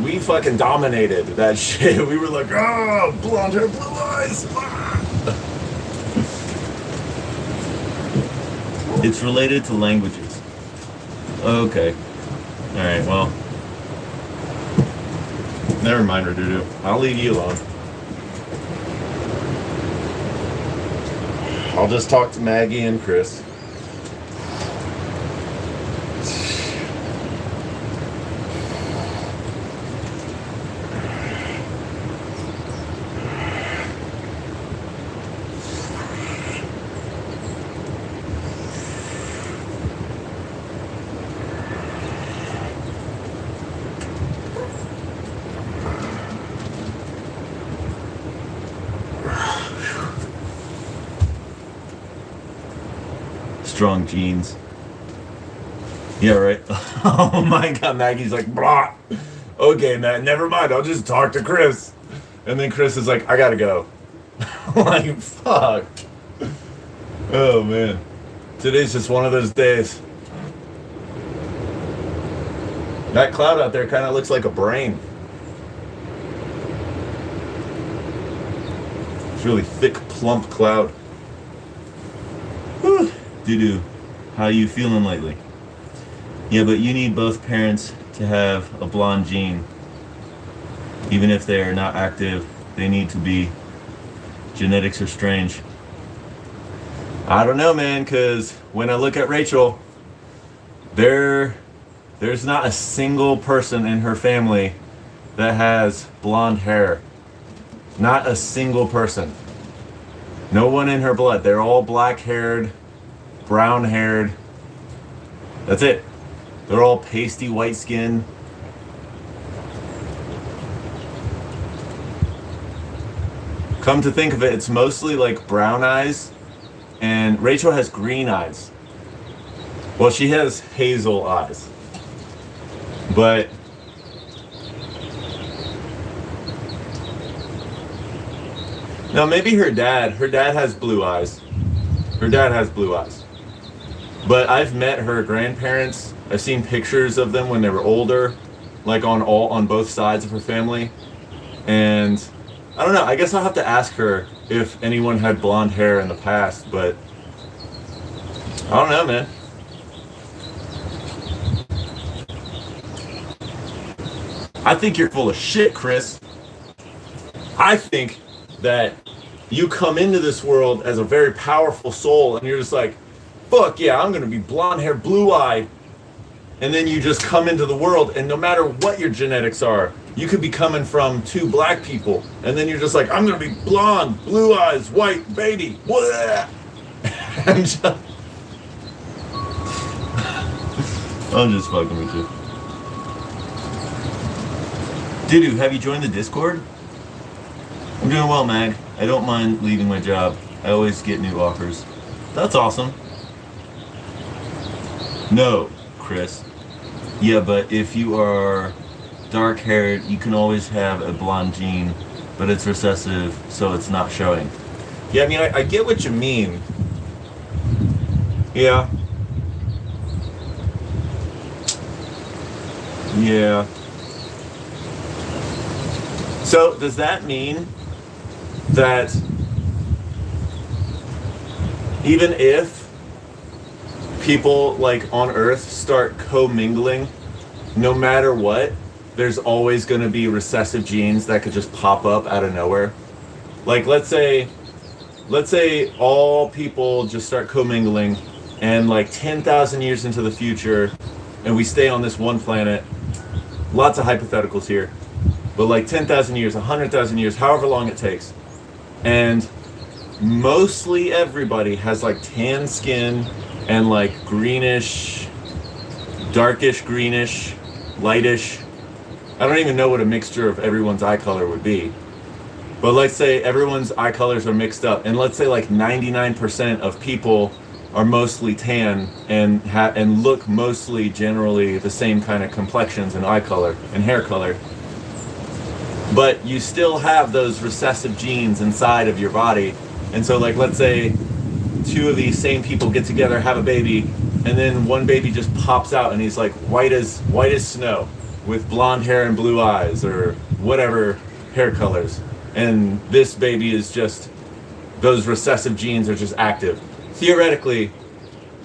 we fucking dominated that shit. We were like, oh, blonde hair, blue eyes. It's related to languages. Okay. All right. Well, never mind, Radudu. I'll leave you alone. I'll just talk to Maggie and Chris. Strong genes. Yeah, right. Oh my god, Maggie's like, blah. Okay, man, never mind. I'll just talk to Chris. And then Chris is like, I gotta go. Like, fuck. Oh man. Today's just one of those days. That cloud out there kind of looks like a brain. It's really thick, plump cloud. Whew. Doo-doo, how you feeling lately? Yeah, but you need both parents to have a blonde gene. Even if they are not active, they need to be. Genetics are strange. I don't know, man, because when I look at Rachel, there's not a single person in her family that has blonde hair. Not a single person. No one in her blood. They're all black-haired, brown-haired. That's it. They're all pasty white skin. Come to think of it, it's mostly like brown eyes, and Rachel has green eyes. Well, she has hazel eyes. But no, maybe her dad has blue eyes. Her dad has blue eyes. But I've met her grandparents. I've seen pictures of them when they were older, like on both sides of her family. And I don't know, I guess I'll have to ask her if anyone had blonde hair in the past, but I don't know, man. I think you're full of shit, Chris. I think that you come into this world as a very powerful soul and you're just like, fuck yeah, I'm gonna be blonde hair, blue eyed. And then you just come into the world, and no matter what your genetics are, you could be coming from two black people, and then you're just like, I'm gonna be blonde, blue eyes, white, baby. I'm just fucking with you. Dudu, have you joined the Discord? I'm doing well, Mag. I don't mind leaving my job. I always get new offers. That's awesome. No, Chris. Yeah, but if you are dark-haired, you can always have a blonde gene, but it's recessive, so it's not showing. Yeah, I mean, I get what you mean. Yeah. Yeah. So, does that mean that even if people like on Earth start commingling, no matter what, there's always going to be recessive genes that could just pop up out of nowhere? Like, let's say all people just start commingling, and like 10,000 years into the future, and we stay on this one planet. Lots of hypotheticals here. But like 10,000 years, 100,000 years, however long it takes. And mostly everybody has like tan skin and like greenish, darkish greenish, lightish. I don't even know what a mixture of everyone's eye color would be. But let's say everyone's eye colors are mixed up, and let's say like 99% of people are mostly tan and look mostly generally the same kind of complexions and eye color and hair color. But you still have those recessive genes inside of your body. And so like, let's say two of these same people get together, have a baby, and then one baby just pops out and he's like white as snow with blonde hair and blue eyes or whatever hair colors. And this baby is just, those recessive genes are just active. Theoretically,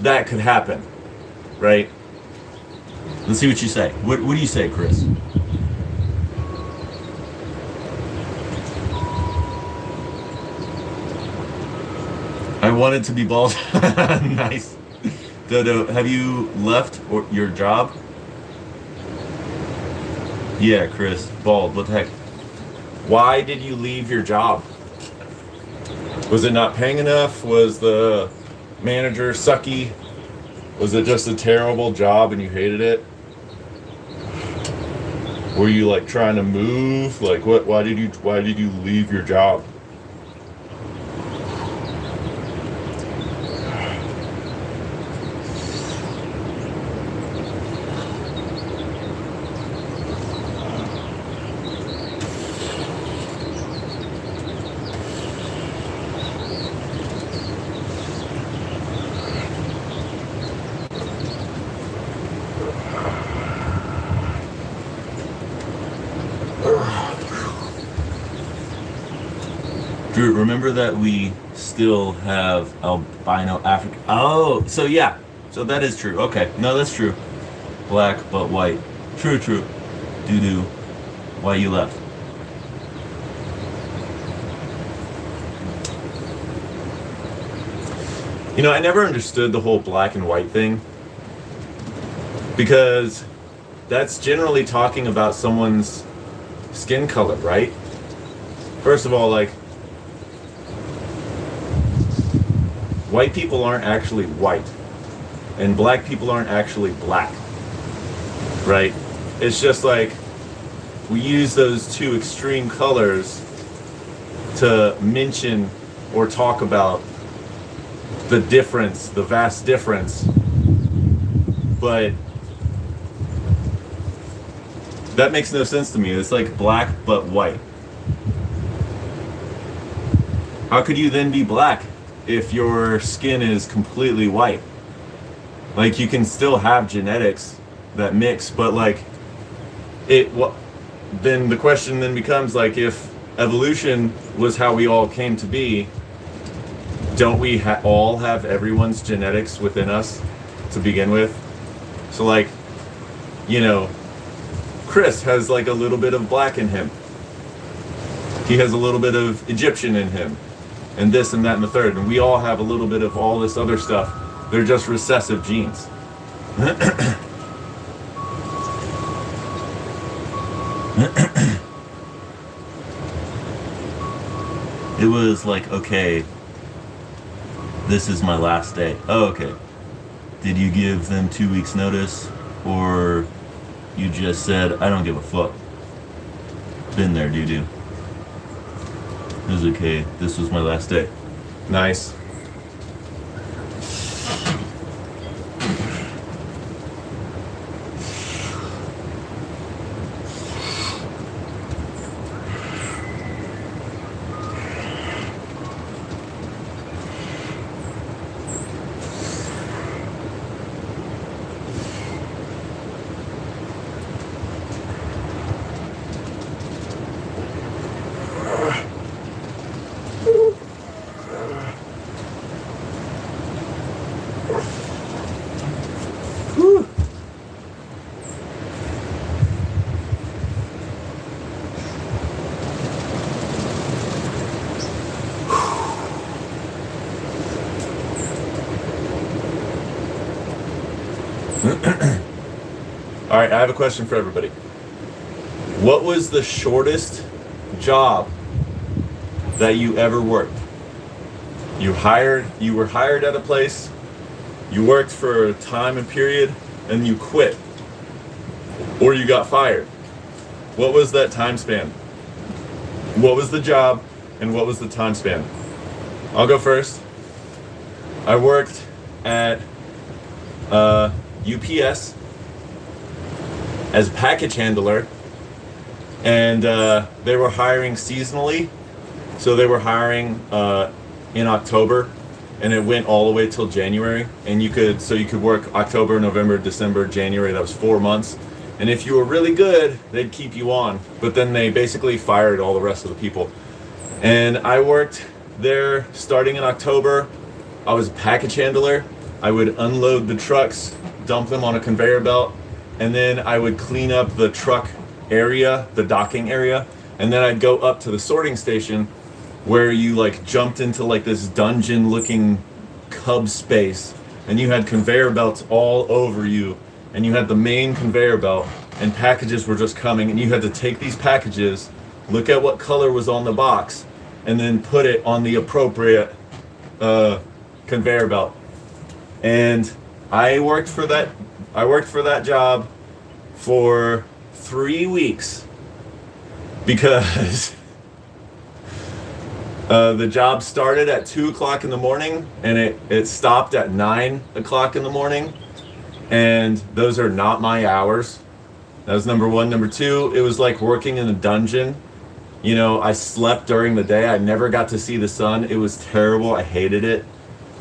that could happen, right? Let's see what you say. What do you say, Chris? I wanted to be bald. Nice. Dodo, have you left your job? Yeah, Chris, bald. What the heck? Why did you leave your job? Was it not paying enough? Was the manager sucky? Was it just a terrible job and you hated it? Were you like trying to move? Like what? Why did you leave your job? Drew, remember that we still have albino African. Oh, so yeah. So that is true. Okay. No, that's true. Black but white. True. Doo-doo. Why you left? You know, I never understood the whole black and white thing, because that's generally talking about someone's skin color, right? First of all, like, white people aren't actually white, and black people aren't actually black, right? It's just like we use those two extreme colors to mention or talk about the difference, the vast difference, but that makes no sense to me. It's like black but white. How could you then be black if your skin is completely white? Like, you can still have genetics that mix, but like then the question then becomes, like, if evolution was how we all came to be, don't we all have everyone's genetics within us to begin with? So, like, you know, Chris has like a little bit of black in him. He has a little bit of Egyptian in him, and this and that and the third. And we all have a little bit of all this other stuff. They're just recessive genes. It was like, okay, this is my last day. Oh, okay. Did you give them 2 weeks notice? Or you just said, I don't give a fuck? Been there, doo-doo. It was okay. This was my last day. Nice. All right, I have a question for everybody. What was the shortest job that you ever worked? You were hired at a place, you worked for a time and period, and you quit. Or you got fired. What was that time span? What was the job, and what was the time span? I'll go first. I worked at UPS as a package handler, and they were hiring seasonally. So they were hiring in October, and it went all the way till January. And you could work October, November, December, January. That was 4 months. And if you were really good, they'd keep you on. But then they basically fired all the rest of the people. And I worked there starting in October. I was a package handler. I would unload the trucks, dump them on a conveyor belt, and then I would clean up the truck area, the docking area, and then I'd go up to the sorting station where you like jumped into like this dungeon looking cub space, and you had conveyor belts all over you, and you had the main conveyor belt, and packages were just coming, and you had to take these packages, look at what color was on the box, and then put it on the appropriate conveyor belt. And I worked for that job for 3 weeks because the job started at 2 o'clock in the morning and it stopped at 9 o'clock in the morning, and those are not my hours. That was number one. Number two, it was like working in a dungeon. You know, I slept during the day. I never got to see the sun. It was terrible. I hated it.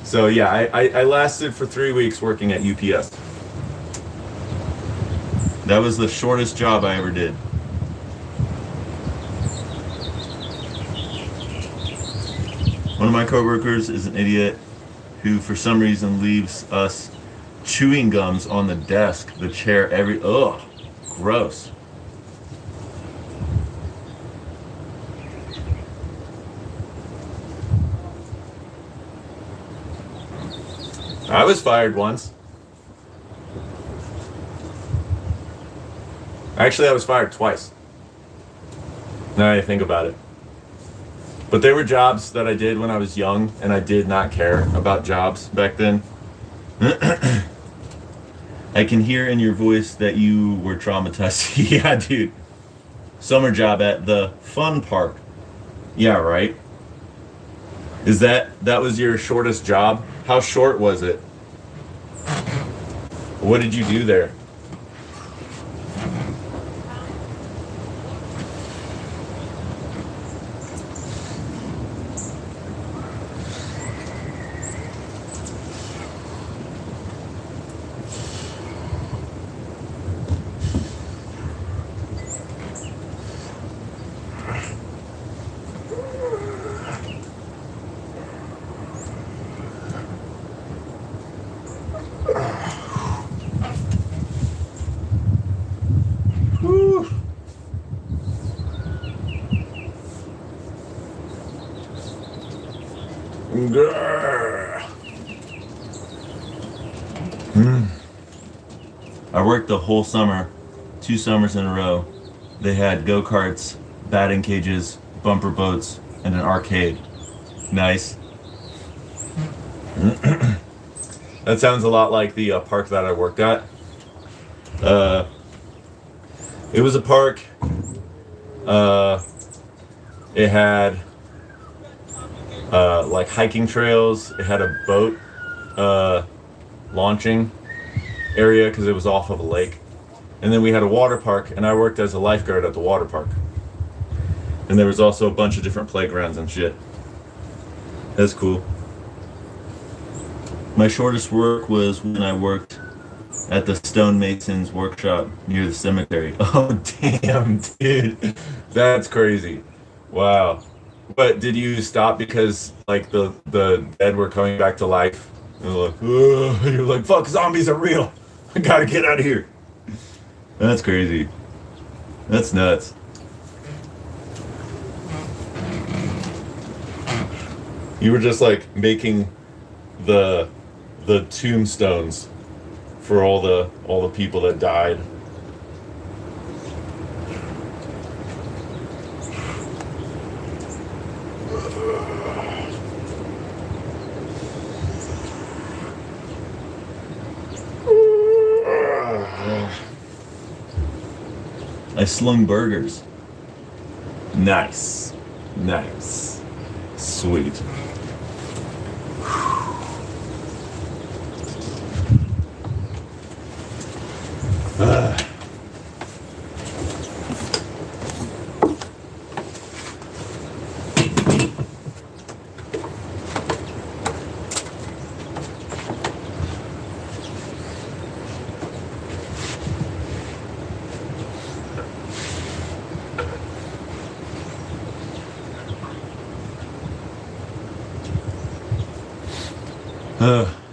So yeah, I lasted for 3 weeks working at UPS. That was the shortest job I ever did. One of my coworkers is an idiot who for some reason leaves us chewing gums on the desk, the chair, ugh, gross. I was fired once. Actually, I was fired twice. Now that I think about it. But they were jobs that I did when I was young, and I did not care about jobs back then. I can hear in your voice that you were traumatized. Yeah, dude. Summer job at the fun park. Yeah, right. That was your shortest job? How short was it? What did you do there? Whew. Grr. I worked the whole summer, 2 summers in a row. They had go-karts, batting cages, bumper boats, and an arcade. Nice. That sounds a lot like the park that I worked at. It was a park. It had like hiking trails. It had a boat launching area because it was off of a lake. And then we had a water park, and I worked as a lifeguard at the water park. And there was also a bunch of different playgrounds and shit. That's cool. My shortest work was when I worked at the stonemason's workshop near the cemetery. Oh, damn, dude. That's crazy. Wow. But did you stop because, like, the dead were coming back to life? And you're like, fuck, zombies are real. I gotta get out of here. That's crazy. That's nuts. You were just, like, making the tombstones for all the people that died. I slung burgers. Nice. Nice. Sweet.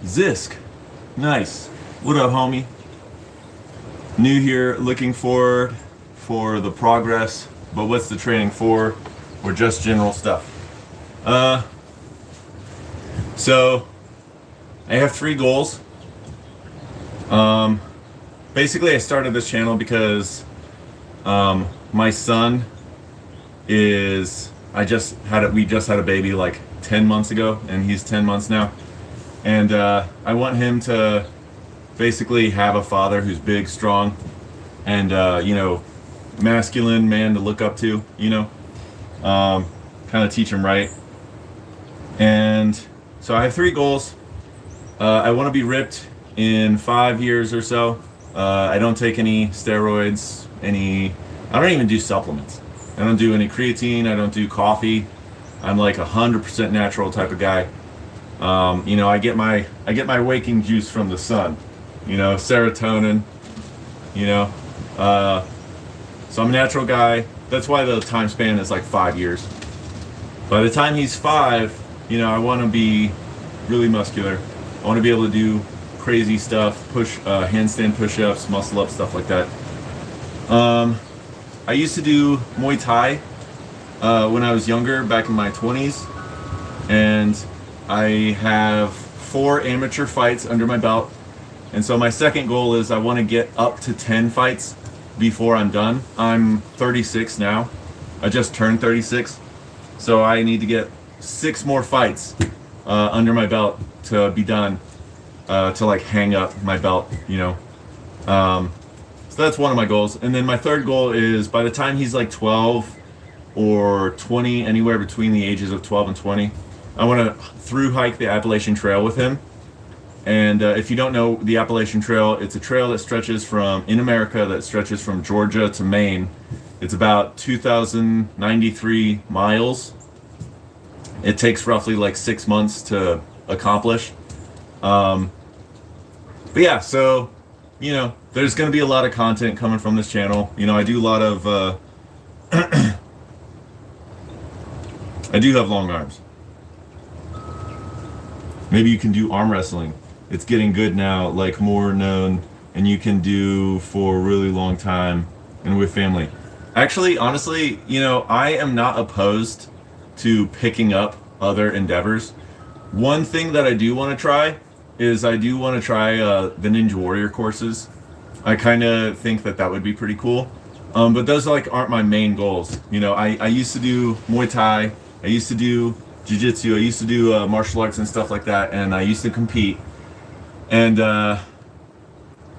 Zisk. Nice. What up, homie? New here, looking forward for the progress, but what's the training for? Or just general stuff? So I have 3 goals. Basically I started this channel because my son is we just had a baby like 10 months ago, and he's 10 months now. And I want him to basically have a father who's big, strong, and masculine man to look up to, kind of teach him right. And so I have 3 goals. I want to be ripped in 5 years or so. I don't take any steroids, I don't even do supplements. I don't do any creatine, I don't do coffee. I'm like 100% natural type of guy. I get my waking juice from the sun, serotonin, so I'm a natural guy. That's why the time span is like 5 years. By the time he's 5, I want to be really muscular. I want to be able to do crazy stuff, handstand push-ups, muscle up, stuff like that. I used to do Muay Thai when I was younger, back in my 20s, and I have 4 amateur fights under my belt. And so my second goal is I want to get up to 10 fights before I'm done. I'm 36 now. I just turned 36. So I need to get 6 more fights under my belt to be done, to like hang up my belt, you know. So that's one of my goals. And then my third goal is by the time he's like 12 or 20, anywhere between the ages of 12 and 20, I want to through hike the Appalachian Trail with him. And if you don't know the Appalachian Trail, it's a trail that stretches in America, that stretches from Georgia to Maine. It's about 2,093 miles. It takes roughly like 6 months to accomplish. But yeah, so, you know, there's going to be a lot of content coming from this channel. You know, I do a lot of, I do have long arms. Maybe you can do arm wrestling. It's getting good now, like more known, and you can do for a really long time and with family. Actually, honestly, you know, I am not opposed to picking up other endeavors. One thing that I do want to try is I do want to try the Ninja Warrior courses. I kind of think that that would be pretty cool. But those like aren't my main goals. You know, I used to do Muay Thai. I used to do Jiu-Jitsu. I used to do martial arts and stuff like that. And I used to compete. And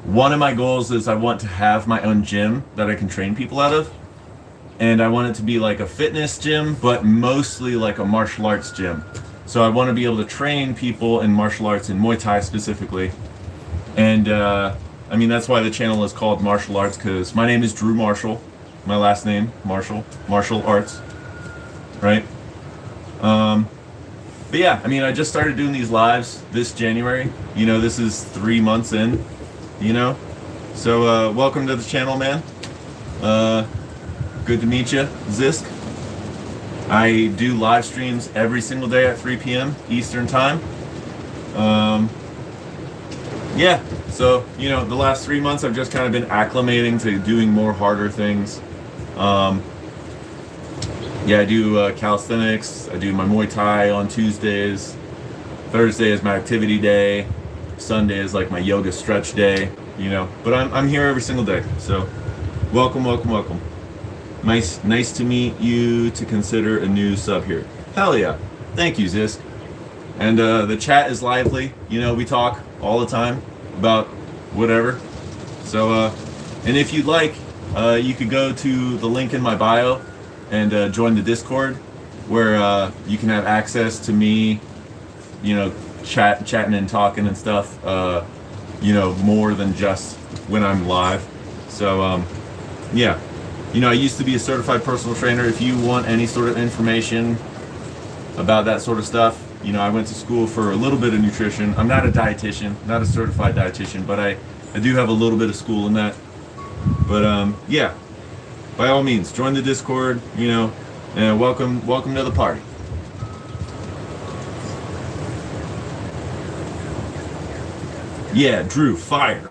one of my goals is I want to have my own gym that I can train people out of. And I want it to be like a fitness gym, but mostly like a martial arts gym. So I want to be able to train people in martial arts, in Muay Thai specifically. And I mean, that's why the channel is called Martial Arts, because my name is Drew Marshall. My last name, Marshall. Martial Arts. Right? But yeah, I mean, I just started doing these lives this January. You know, this is 3 months in, you know? So welcome to the channel, man. Good to meet you, Zisk. I do live streams every single day at 3 p.m. Eastern time. Yeah, so, you know, the last 3 months I've just kind of been acclimating to doing more harder things. Yeah, I do calisthenics. I do my Muay Thai on Tuesdays. Thursday is my activity day. Sunday is like my yoga stretch day, you know. But I'm here every single day, so welcome, welcome, welcome. Nice to meet you. To consider a new sub here. Hell yeah. Thank you, Zisk. And the chat is lively. You know, we talk all the time about whatever. So, and if you'd like, you could go to the link in my bio and join the Discord, where you can have access to me, you know, chatting and talking and stuff, you know, more than just when I'm live. So, yeah. You know, I used to be a certified personal trainer. If you want any sort of information about that sort of stuff, you know, I went to school for a little bit of nutrition. I'm not a dietitian, not a certified dietitian, but I do have a little bit of school in that. But yeah, by all means, join the Discord, you know, and welcome to the party. Yeah, Drew, fire.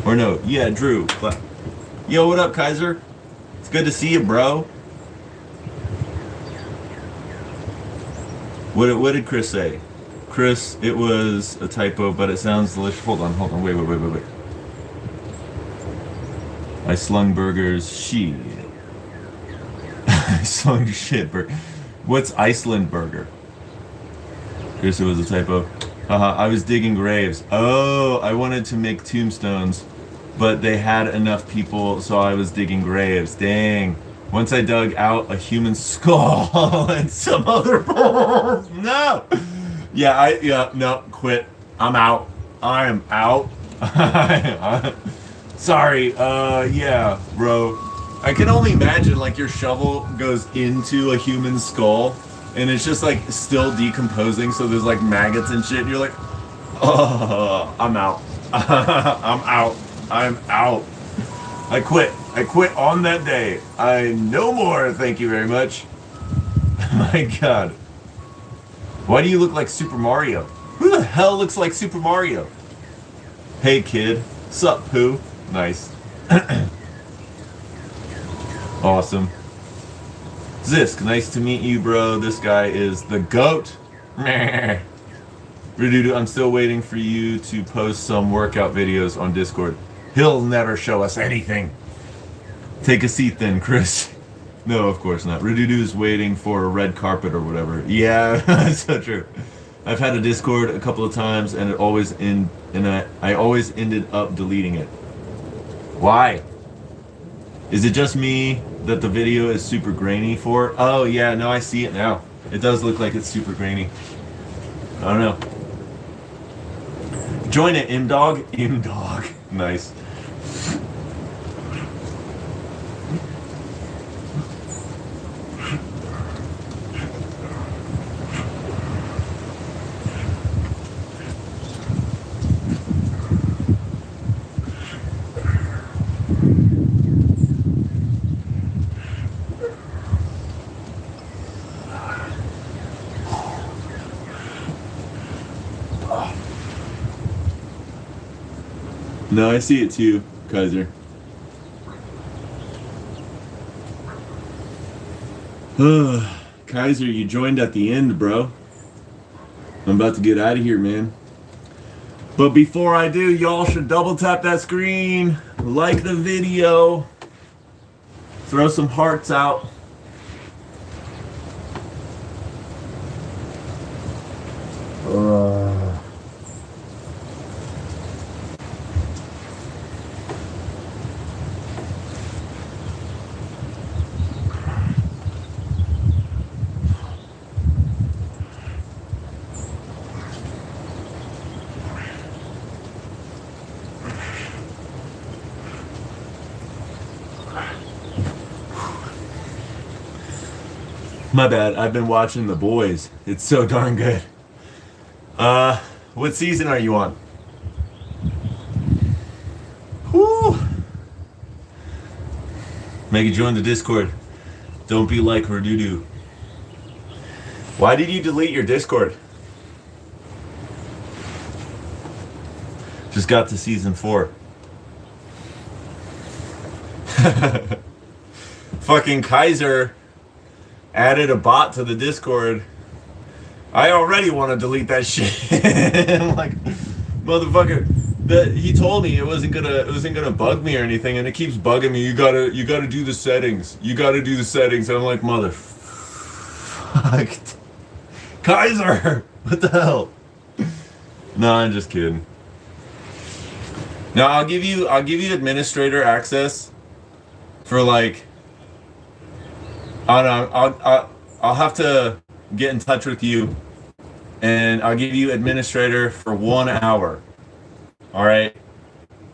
Or no, yeah, Drew, clap. Yo, what up, Kaiser? It's good to see you, bro. What did Chris say? Chris, it was a typo, but it sounds delicious. Hold on, wait. I slung burgers, shit. I slung shit burger. What's Iceland burger? Chris, it was a typo. I was digging graves. Oh, I wanted to make tombstones, but they had enough people, so I was digging graves. Dang. Once I dug out a human skull and some other bones. No. Yeah, no, quit. I'm out. I am out. Sorry. Yeah, bro. I can only imagine like your shovel goes into a human skull and it's just like still decomposing, so there's like maggots and shit, and you're like, oh, I'm out. I'm out. I'm out. I quit. I quit on that day. No more, thank you very much. My God. Why do you look like Super Mario? Who the hell looks like Super Mario? Hey kid. Sup, poo? Nice. Awesome. Zisk, nice to meet you, bro. This guy is the GOAT. Redudu, I'm still waiting for you to post some workout videos on Discord. He'll never show us anything. Take a seat then, Chris. No, of course not. Redudu's waiting for a red carpet or whatever. Yeah, that's so true. I've had a Discord a couple of times and I always ended up deleting it. Why? Is it just me that the video is super grainy for? Oh yeah, no, I see it now. It does look like it's super grainy. I don't know. Join it, Imdog. Imdog. Nice. No, I see it too, Kaiser. Kaiser, you joined at the end, bro. I'm about to get out of here, man. But before I do, y'all should double tap that screen, like the video, throw some hearts out. My bad, I've been watching The Boys. It's so darn good. What season are you on? Whew. Maggie, join the Discord. Don't be like Redudu. Why did you delete your Discord? Just got to season 4. Fucking Kaiser added a bot to the Discord. I already want to delete that shit. I'm like, motherfucker. He told me it wasn't gonna bug me or anything, and it keeps bugging me. You gotta do the settings. You gotta do the settings. And I'm like, mother. Fuck. Kaiser, what the hell? No, I'm just kidding. No, I'll give you administrator access for like. I don't know. I'll have to get in touch with you, and I'll give you administrator for 1 hour. All right,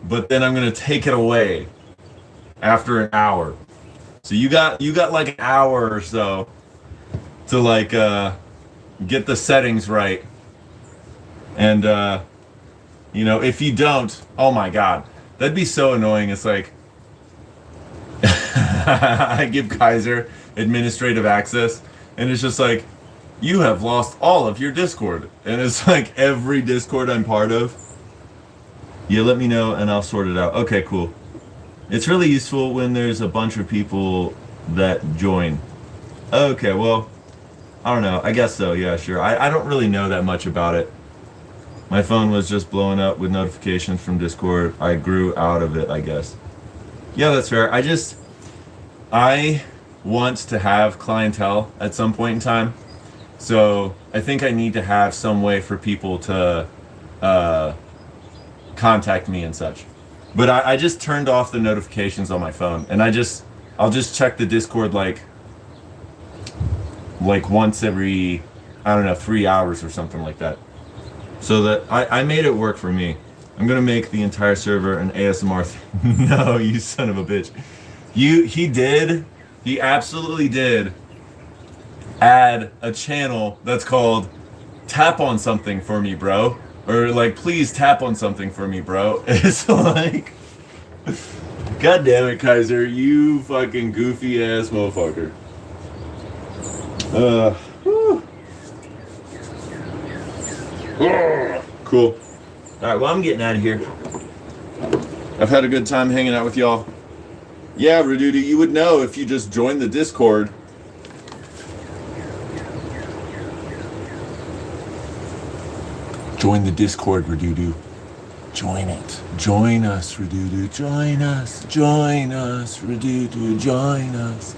but then I'm gonna take it away after an hour. So you got like an hour or so to like get the settings right, and you know, if you don't, oh my god, that'd be so annoying. It's like I give Kaiser administrative access, and it's just like, you have lost all of your Discord, and it's like every Discord I'm part of. Yeah, let me know and I'll sort it out. Okay, cool. It's really useful when there's a bunch of people that join. Okay, well, I don't know. I guess so. Yeah, sure. I don't really know that much about it. My phone was just blowing up with notifications from Discord. I grew out of it, I guess. Yeah, that's fair. I want to have clientele at some point in time. So I think I need to have some way for people to contact me and such. But I just turned off the notifications on my phone, and I'll just check the Discord like once every, I don't know, 3 hours or something like that. So that I made it work for me. I'm gonna make the entire server an ASMR thing. No, you son of a bitch. He absolutely did add a channel that's called Tap on Something for Me, bro. Or like, please tap on something for me, bro. It's like, god damn it, Kaiser, you fucking goofy ass motherfucker. Cool. Alright, well, I'm getting out of here. I've had a good time hanging out with y'all. Yeah, Redudu, you would know if you just joined the Discord. Join the Discord, Redudu. Join it. Join us, Redudu. Join us. Join us, Redudu. Join us.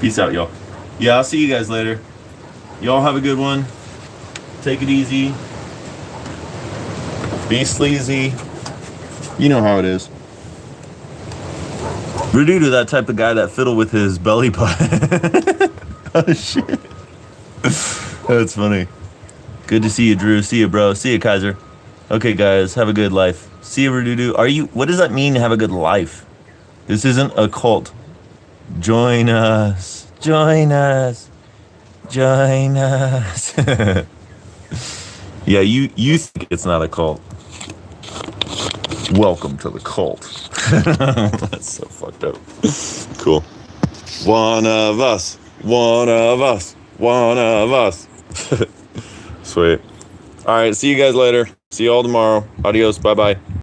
Peace out, y'all. Yeah, I'll see you guys later. Y'all have a good one. Take it easy. Be sleazy. You know how it is. Redudu, that type of guy that fiddle with his belly button. Oh, shit. That's funny. Good to see you, Drew. See you, bro. See you, Kaiser. Okay, guys, have a good life. See you, Redudu. What does that mean, have a good life? This isn't a cult. Join us. Join us. Join us. Yeah, you think it's not a cult. Welcome to the cult. That's so fucked up. Cool. One of us. One of us. One of us. Sweet. All right, see you guys later. See you all tomorrow. Adios. Bye-bye.